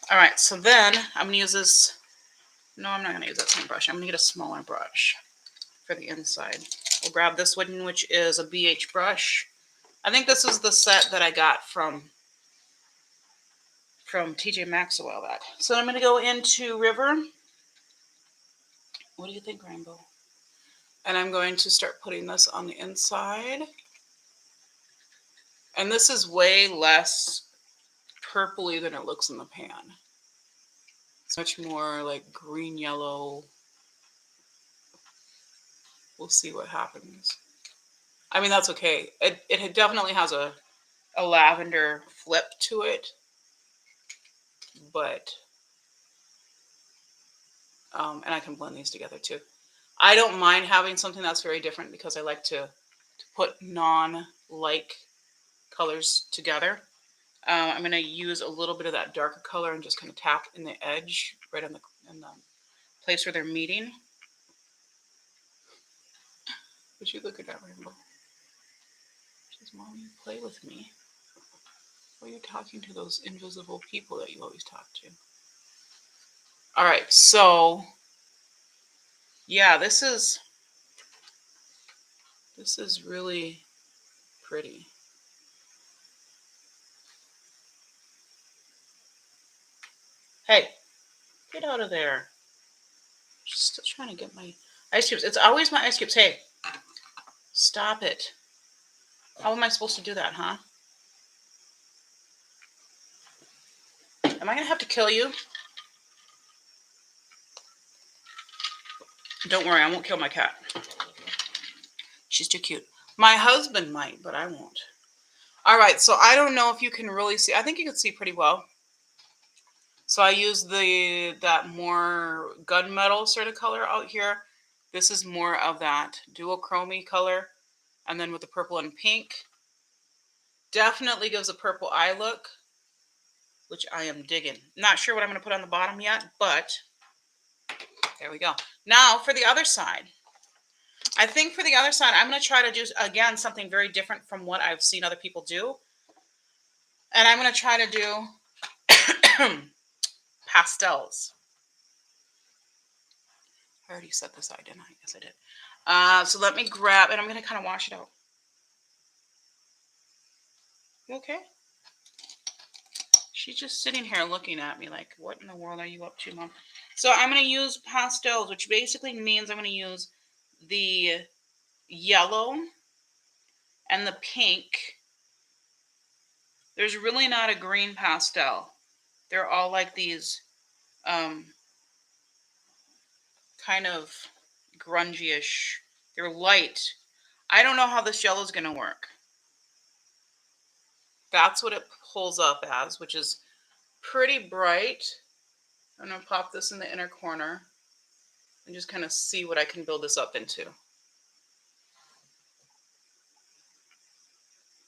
All right, so then I'm going to use this. No, I'm not going to use that same brush. I'm going to get a smaller brush for the inside. We'll grab this one, which is a BH brush. I think this is the set that I got from TJ Maxx a while back. So I'm going to go into River. What do you think, Rainbow? And I'm going to start putting this on the inside. And this is way less purpley than it looks in the pan. It's much more like green yellow. We'll see what happens. I mean, that's okay. It definitely has a lavender flip to it, but and I can blend these together too. I don't mind having something that's very different because I like to put non-like colors together. I'm going to use a little bit of that darker color and just kind of tap in the edge, right in the place where they're meeting. Would you look at that, Rainbow? She says, Mommy, play with me. Why are you talking to those invisible people that you always talk to? All right, so yeah, this is really pretty. Hey, get out of there. Just still trying to get my ice cubes. It's always my ice cubes. Hey, stop it. How am I supposed to do that, huh? Am I going to have to kill you? Don't worry, I won't kill my cat. She's too cute. My husband might, but I won't. All right, so I don't know if you can really see. I think you can see pretty well. So I use that more gunmetal sort of color out here. This is more of that duochrome color. And then with the purple and pink. Definitely gives a purple eye look, which I am digging. Not sure what I'm going to put on the bottom yet, but there we go. Now for the other side. I think for the other side, I'm going to try to do, again, something very different from what I've seen other people do. And I'm going to try to do pastels. I already set this out, didn't I? Yes, I did. So let me grab, and I'm going to kind of wash it out. You okay? She's just sitting here looking at me like, what in the world are you up to, Mom? So I'm going to use pastels, which basically means I'm going to use the yellow and the pink. There's really not a green pastel. They're all like these kind of grungy-ish. They're light. I don't know how this yellow is going to work. That's what it pulls up as, which is pretty bright. I'm going to pop this in the inner corner and just kind of see what I can build this up into.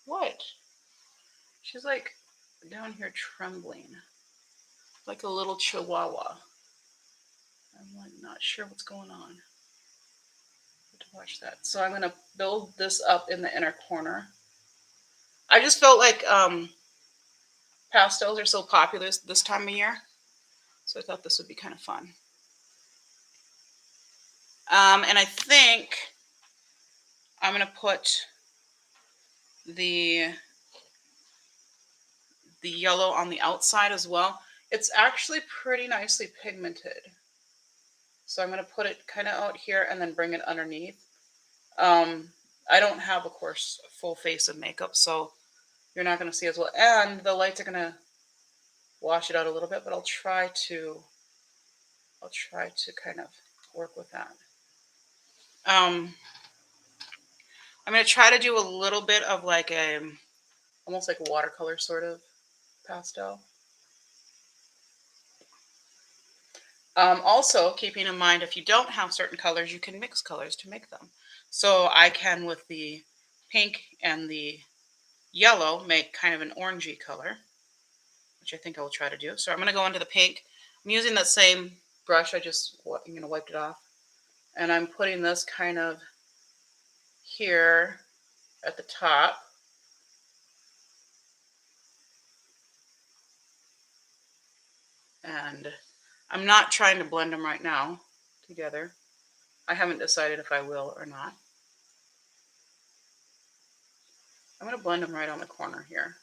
What? She's like down here trembling, like a little chihuahua. I'm like not sure what's going on. To watch that. So I'm going to build this up in the inner corner. I just felt like pastels are so popular this time of year, so I thought this would be kind of fun. And I think I'm going to put the yellow on the outside as well. It's actually pretty nicely pigmented. So I'm going to put it kind of out here and then bring it underneath. I don't have, of course, a full face of makeup, so you're not going to see as well. And the lights are going to wash it out a little bit, but I'll try to kind of work with that. I'm going to try to do a little bit of like almost like a watercolor sort of pastel. Also, keeping in mind, if you don't have certain colors, you can mix colors to make them. So I can, with the pink and the yellow, make kind of an orangey color, which I think I will try to do. So I'm going to go into the pink. I'm using that same brush. I just wiped it off. And I'm putting this kind of here at the top. And I'm not trying to blend them right now together. I haven't decided if I will or not. I'm going to blend them right on the corner here.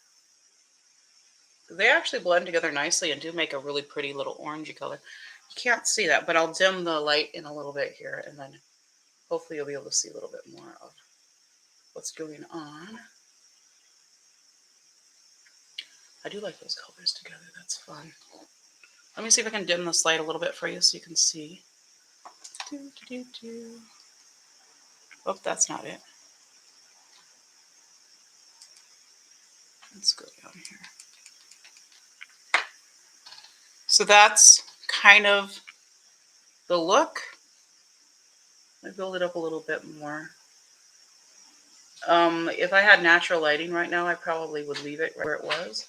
They actually blend together nicely and do make a really pretty little orangey color. You can't see that, but I'll dim the light in a little bit here, and then hopefully you'll be able to see a little bit more of what's going on. I do like those colors together. That's fun. Let me see if I can dim this light a little bit for you so you can see. Oh, that's not it. Let's go down here. So that's kind of the look. I build it up a little bit more. If I had natural lighting right now, I probably would leave it where it was.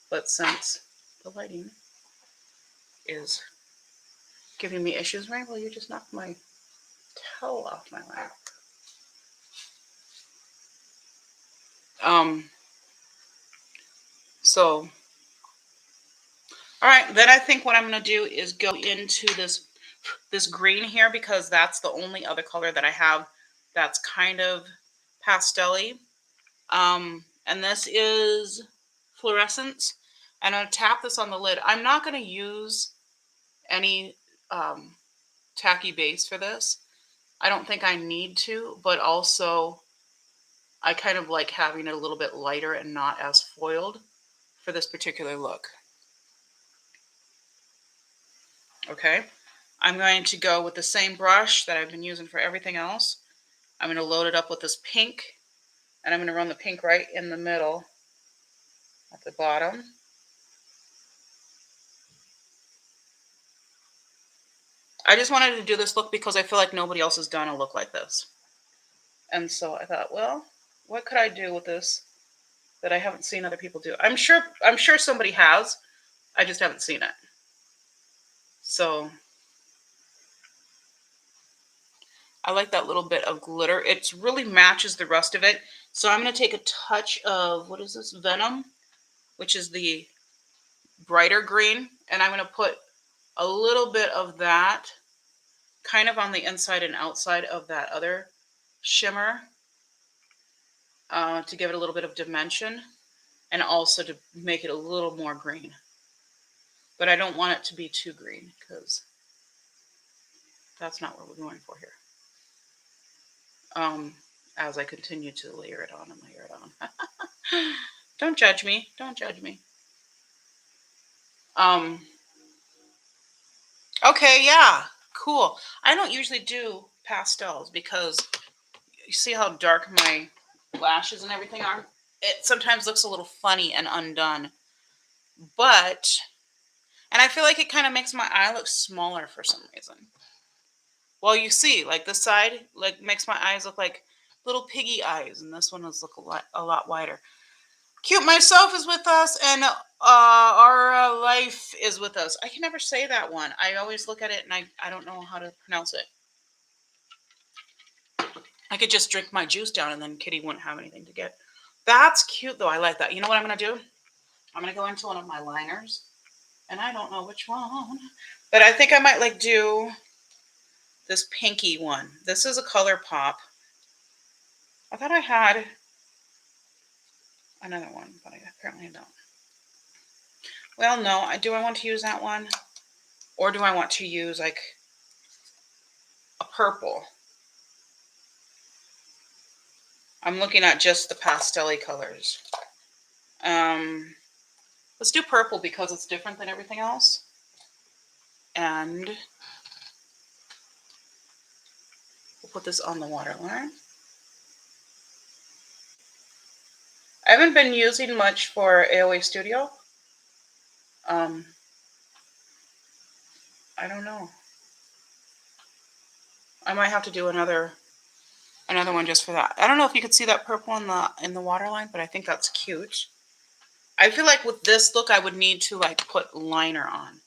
But since the lighting is giving me issues, right? Well, you just knocked my towel off my lap. So, all right, then I think what I'm going to do is go into this green here, because that's the only other color that I have that's kind of pastel-y. And this is Fluorescence. And I'm going to tap this on the lid. I'm not going to use any tacky base for this. I don't think I need to, but also I kind of like having it a little bit lighter and not as foiled for this particular look. Okay, I'm going to go with the same brush that I've been using for everything else. I'm going to load it up with this pink, and I'm going to run the pink right in the middle at the bottom. I just wanted to do this look because I feel like nobody else has done a look like this. And so I thought, well, what could I do with this that I haven't seen other people do? I'm sure somebody has. I just haven't seen it. So I like that little bit of glitter. It really matches the rest of it. So I'm going to take a touch of, what is this, Venom, which is the brighter green. And I'm going to put a little bit of that kind of on the inside and outside of that other shimmer to give it a little bit of dimension and also to make it a little more green. But I don't want it to be too green because that's not what we're going for here. As I continue to layer it on and layer it on. Don't judge me. Don't judge me. Okay, yeah, cool. I don't usually do pastels because you see how dark my lashes and everything are? It sometimes looks a little funny and undone. But And I feel like it kind of makes my eye look smaller for some reason. Well, you see, like this side, like makes my eyes look like little piggy eyes, and this one is look a lot wider. Cute myself is with us, and our life is with us. I can never say that one. I always look at it, and I don't know how to pronounce it. I could just drink my juice down, and then Kitty wouldn't have anything to get. That's cute, though. I like that. You know what I'm going to do? I'm going to go into one of my liners, and I don't know which one, but I think I might like do this pinky one. This is a Color Pop. I thought I had another one, but apparently I don't. Well, no. Do I want to use that one? Or do I want to use like a purple? I'm looking at just the pastel-y colors. Let's do purple because it's different than everything else. And we'll put this on the waterline. I haven't been using much for AOA Studio. I don't know. I might have to do another one just for that. I don't know if you could see that purple in the waterline, but I think that's cute. I feel like with this look, I would need to like put liner on.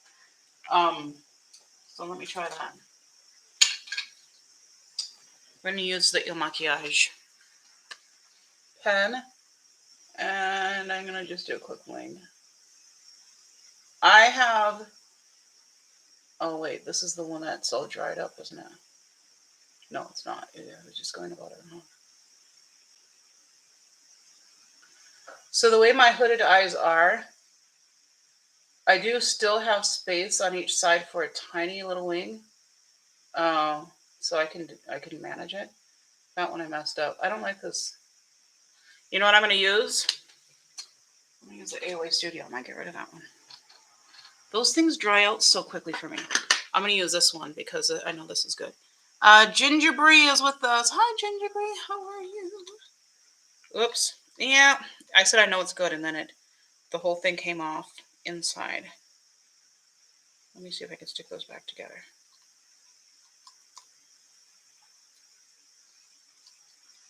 So let me try that. We're going to use the Il Maquillage pen, and I'm going to just do a quick wing. I have, oh wait, this is the one that's all dried up, isn't it? No, it's not. I was just going about it. Huh? So the way my hooded eyes are, I do still have space on each side for a tiny little wing. So I can manage it. That one I messed up. I don't like this. You know what I'm going to use? I'm going to use the AOA Studio. I might get rid of that one. Those things dry out so quickly for me. I'm going to use this one because I know this is good. Ginger Bree is with us. Hi, Ginger Bree. How are you? Oops. Yeah, I said I know it's good, and then the whole thing came off inside. Let me see if I can stick those back together.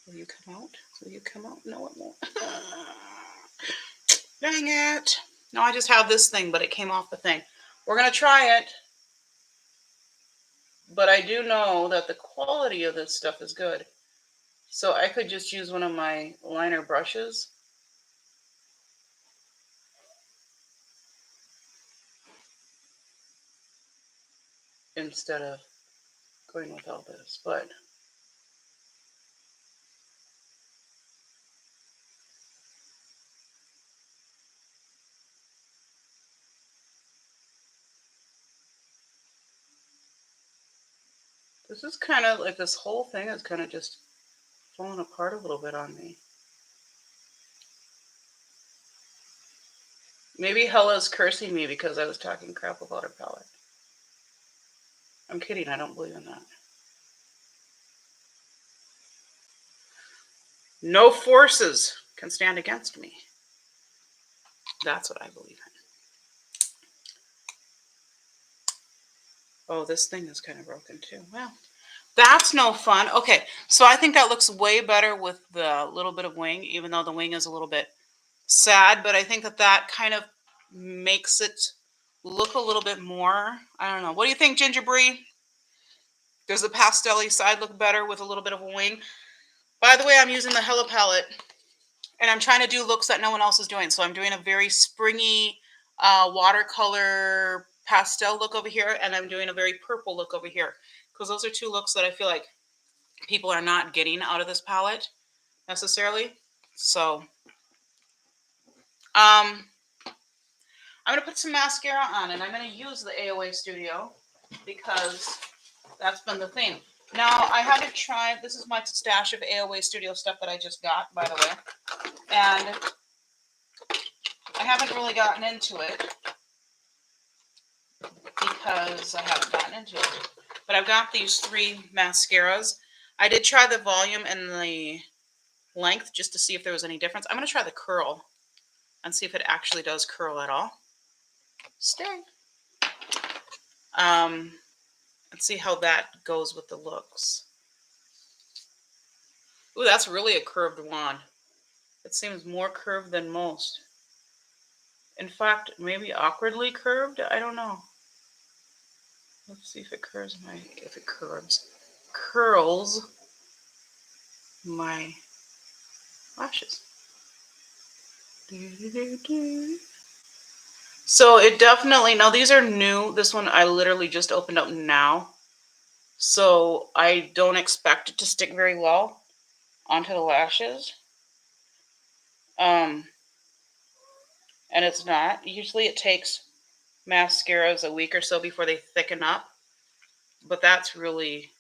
Will you come out? Will you come out? No, it won't. Dang it. No, I just have this thing, but it came off the thing. We're going to try it. But I do know that the quality of this stuff is good. So I could just use one of my liner brushes. Instead of going with all this. But this is kind of like this whole thing is kind of just falling apart a little bit on me. Maybe Hela's cursing me because I was talking crap about her palette. I'm kidding. I don't believe in that. No forces can stand against me. That's what I believe in. Oh, this thing is kind of broken too. Well, that's no fun. Okay, so I think that looks way better with the little bit of wing, even though the wing is a little bit sad. But I think that kind of makes it look a little bit more. I don't know. What do you think, Ginger Bree? Does the pastel-y side look better with a little bit of a wing? By the way, I'm using the Hela palette, and I'm trying to do looks that no one else is doing. So I'm doing a very springy watercolor pastel look over here, and I'm doing a very purple look over here. Because those are two looks that I feel like people are not getting out of this palette necessarily. So I'm going to put some mascara on, and I'm going to use the AOA Studio because that's been the theme. Now, I haven't tried, this is my stash of AOA Studio stuff that I just got, by the way. And I haven't really gotten into it because I haven't gotten into it. But I've got these 3 mascaras. I did try the volume and the length just to see if there was any difference. I'm going to try the curl and see if it actually does curl at all. Stay. Let's see how that goes with the looks. Ooh, that's really a curved wand. It seems more curved than most. In fact, maybe awkwardly curved. I don't know. Let's see if it curves curls my lashes. So it definitely, now these are new. This one I literally just opened up now. So I don't expect it to stick very well onto the lashes. And it's not. Usually it takes mascaras a week or so before they thicken up. But that's really,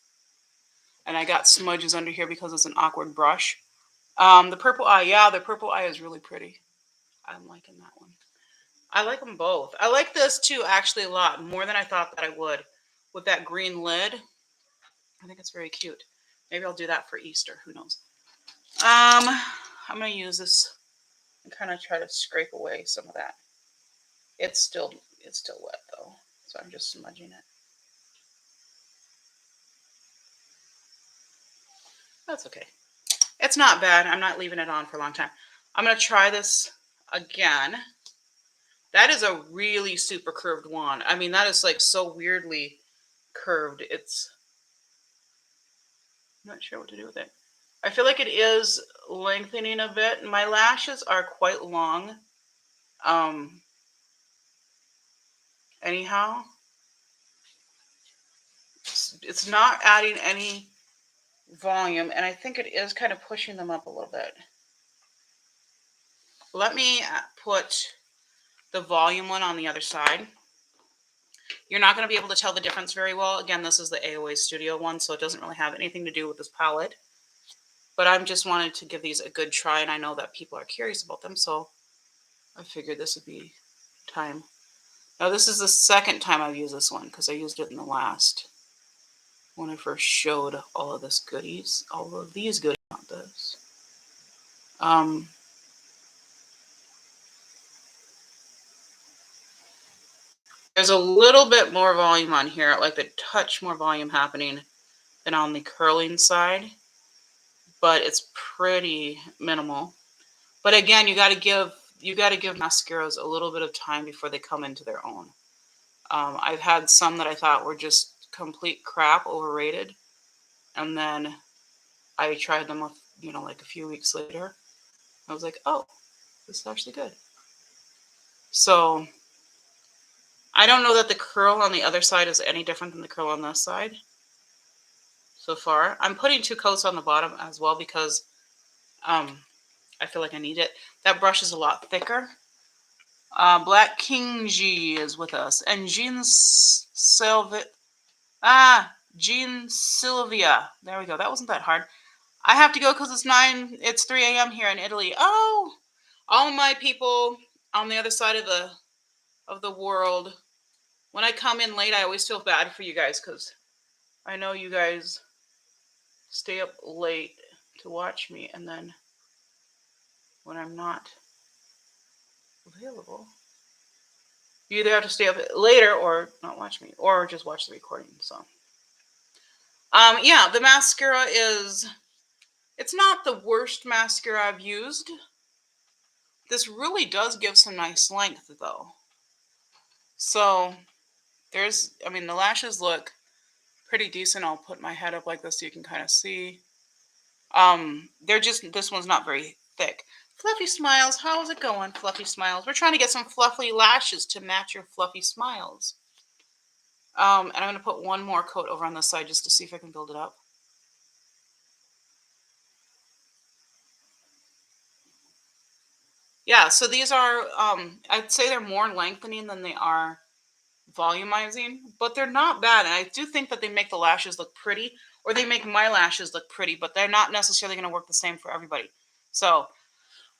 and I got smudges under here because it's an awkward brush. The purple eye, yeah, the purple eye is really pretty. I'm liking that one. I like them both. I like this too, actually, a lot more than I thought that I would. With that green lid, I think it's very cute. Maybe I'll do that for Easter. Who knows? I'm gonna use this and kind of try to scrape away some of that. It's still wet though, so I'm just smudging it. That's okay. It's not bad. I'm not leaving it on for a long time. I'm gonna try this again. That is a really super curved wand. I mean, that is like so weirdly curved. It's, I'm not sure what to do with it. I feel like it is lengthening a bit. My lashes are quite long. Anyhow, it's not adding any volume, and I think it is kind of pushing them up a little bit. Let me put the volume one on the other side. You're not going to be able to tell the difference very well. Again, this is the AOA Studio one, so it doesn't really have anything to do with this palette. But I'm just wanted to give these a good try, and I know that people are curious about them, so I figured this would be time. Now, this is the second time I've used this one because I used it in the last when I first showed all of this goodies, all of these goodies, not this. There's a little bit more volume on here, like a touch more volume happening than on the curling side, but it's pretty minimal. But again, you got to give mascaras a little bit of time before they come into their own. I've had some that I thought were just complete crap, overrated, and then I tried them, like a few weeks later. I was like, oh, this is actually good. So I don't know that the curl on the other side is any different than the curl on this side so far. I'm putting 2 coats on the bottom as well because I feel like I need it. That brush is a lot thicker. Black King G is with us. And Jean Sylvia. There we go. That wasn't that hard. I have to go because it's 3 a.m. here in Italy. Oh, all my people on the other side of the world. When I come in late, I always feel bad for you guys because I know you guys stay up late to watch me, and then when I'm not available, you either have to stay up later or not watch me, or just watch the recording. So, yeah, the mascara it's not the worst mascara I've used. This really does give some nice length, though. So, the lashes look pretty decent. I'll put my head up like this so you can kind of see. This one's not very thick. Fluffy Smiles, how's it going, Fluffy Smiles? We're trying to get some fluffy lashes to match your fluffy smiles. And I'm going to put one more coat over on this side just to see if I can build it up. Yeah, so these are, I'd say they're more lengthening than they are volumizing, but they're not bad. And I do think that they make the lashes look pretty, or they make my lashes look pretty, but they're not necessarily going to work the same for everybody. So,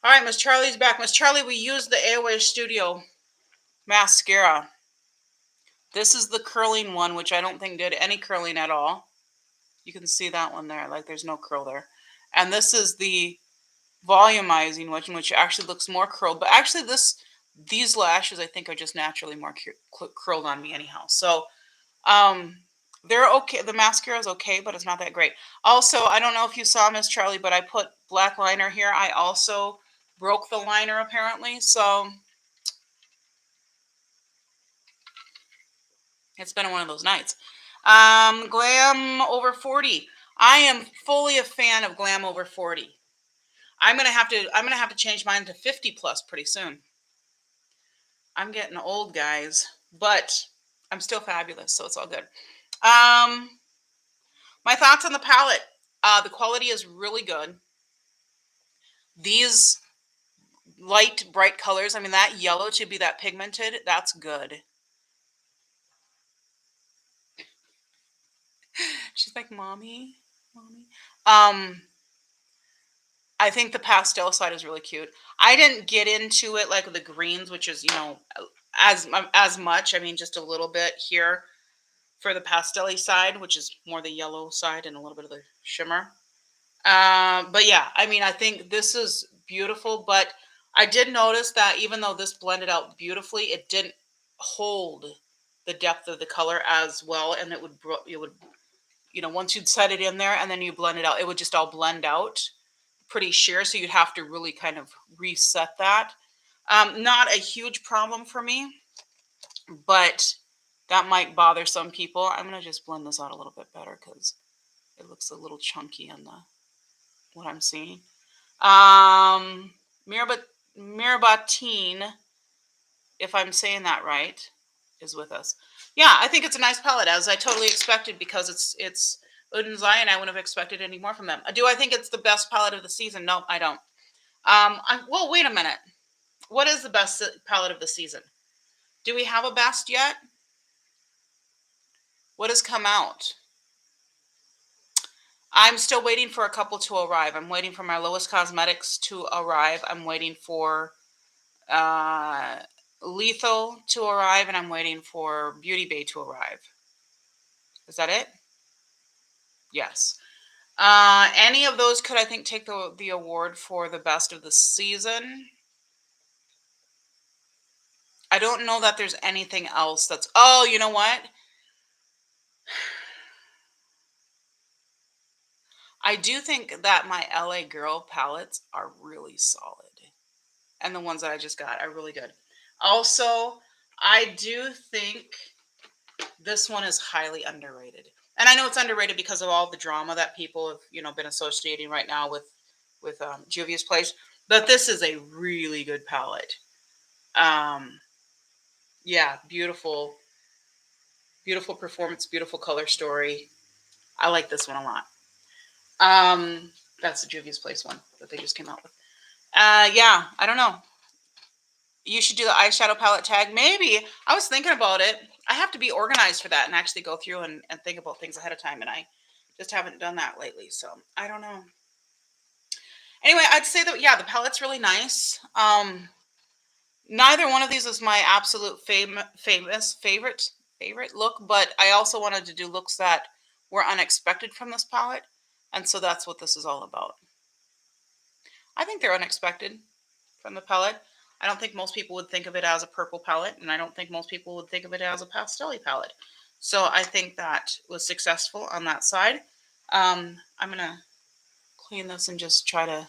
all right, Miss Charlie's back. Miss Charlie, we used the AOA Studio mascara. This is the curling one, which I don't think did any curling at all. You can see that one there, like there's no curl there. And this is the volumizing one, which actually looks more curled. But actually, these lashes I think are just naturally more curled on me anyhow. So Um, they're okay. The mascara is okay, but it's not that great. Also, I don't know if you saw Miss Charlie, but I put black liner here. I also broke the liner apparently, so it's been one of those nights. Glam over 40. I am fully a fan of Glam over 40. I'm gonna have to change mine to 50 plus pretty soon. I'm getting old, guys, but I'm still fabulous, so it's all good. Um, my thoughts on the palette. The quality is really good. These light, bright colors. I mean, that yellow to be that pigmented, that's good. She's like, mommy, mommy. Um, I think the pastel side is really cute. I didn't get into it like the greens, which is, as much. I mean, just a little bit here for the pastel side, which is more the yellow side and a little bit of the shimmer. But yeah, I mean, I think this is beautiful, but I did notice that even though this blended out beautifully, it didn't hold the depth of the color as well, and it would once you'd set it in there and then you blend it out, it would just all blend out pretty sheer. So you'd have to really kind of reset that. Not a huge problem for me, but that might bother some people. I'm gonna just blend this out a little bit better because it looks a little chunky on the what I'm seeing. Um, Mirabatine, if I'm saying that right, is with us. Yeah, I think it's a nice palette, as I totally expected, because it's Udenzai, and I wouldn't have expected any more from them. Do I think it's the best palette of the season? No, I don't. Well, wait a minute. What is the best palette of the season? Do we have a best yet? What has come out? I'm still waiting for a couple to arrive. I'm waiting for my Lowest Cosmetics to arrive. I'm waiting for uh, Lethal to arrive, and I'm waiting for Beauty Bay to arrive. Is that it? Yes. Any of those could, I think, take the award for the best of the season. I don't know that there's anything else that's. Oh, you know what? I do think that my LA Girl palettes are really solid. And the ones that I just got are really good. Also, I do think this one is highly underrated. And I know it's underrated because of all the drama that people have, been associating right now with Juvia's Place. But this is a really good palette. Um, yeah, beautiful, beautiful performance, beautiful color story. I like this one a lot. That's the Juvia's Place one that they just came out with. Yeah, I don't know. You should do the eyeshadow palette tag. Maybe. I was thinking about it. I have to be organized for that and actually go through and think about things ahead of time. And I just haven't done that lately. So I don't know. Anyway, I'd say that, yeah, the palette's really nice. Neither one of these is my absolute favorite look, but I also wanted to do looks that were unexpected from this palette. And so that's what this is all about. I think they're unexpected from the palette. I don't think most people would think of it as a purple palette, and I don't think most people would think of it as a pastel palette. So I think that was successful on that side. I'm going to clean this and just try to,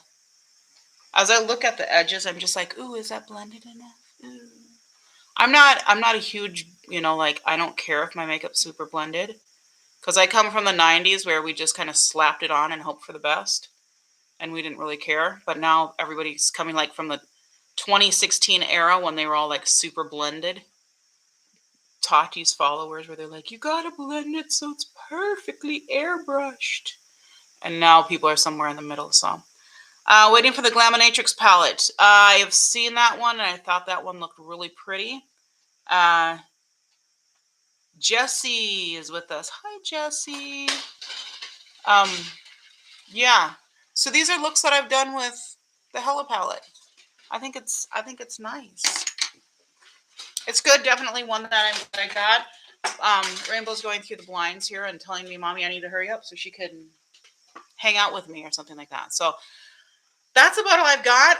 as I look at the edges, I'm just like, ooh, is that blended enough? Ooh. I'm not a huge, like, I don't care if my makeup's super blended, because I come from the 90s where we just kind of slapped it on and hoped for the best, and we didn't really care. But now everybody's coming like from the 2016 era when they were all like super blended. Tati's followers where they're like, you gotta blend it so it's perfectly airbrushed. And now people are somewhere in the middle. So waiting for the Glaminatrix palette. I have seen that one and I thought that one looked really pretty. Jessie is with us. Hi, Jessie. Yeah. So these are looks that I've done with the Hela palette. I think it's nice. It's good. Definitely one that I got. Rainbow's going through the blinds here and telling me, Mommy, I need to hurry up so she can hang out with me or something like that. So that's about all I've got.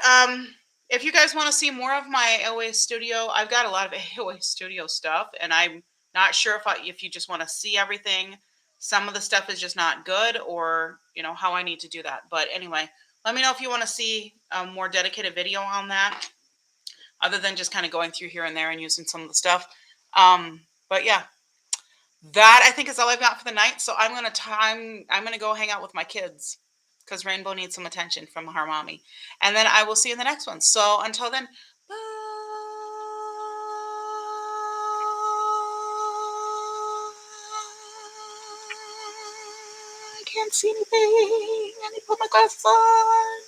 If you guys want to see more of my AOA Studio, I've got a lot of AOA Studio stuff, and I'm Not sure if you just want to see everything. Some of the stuff is just not good, or how I need to do that. But anyway, let me know if you want to see a more dedicated video on that, other than just kind of going through here and there and using some of the stuff. But yeah, that I think is all I've got for the night. So I'm gonna go hang out with my kids because Rainbow needs some attention from her mommy. And then I will see you in the next one. So until then, bye. I can't see anything. I need to put my glasses on.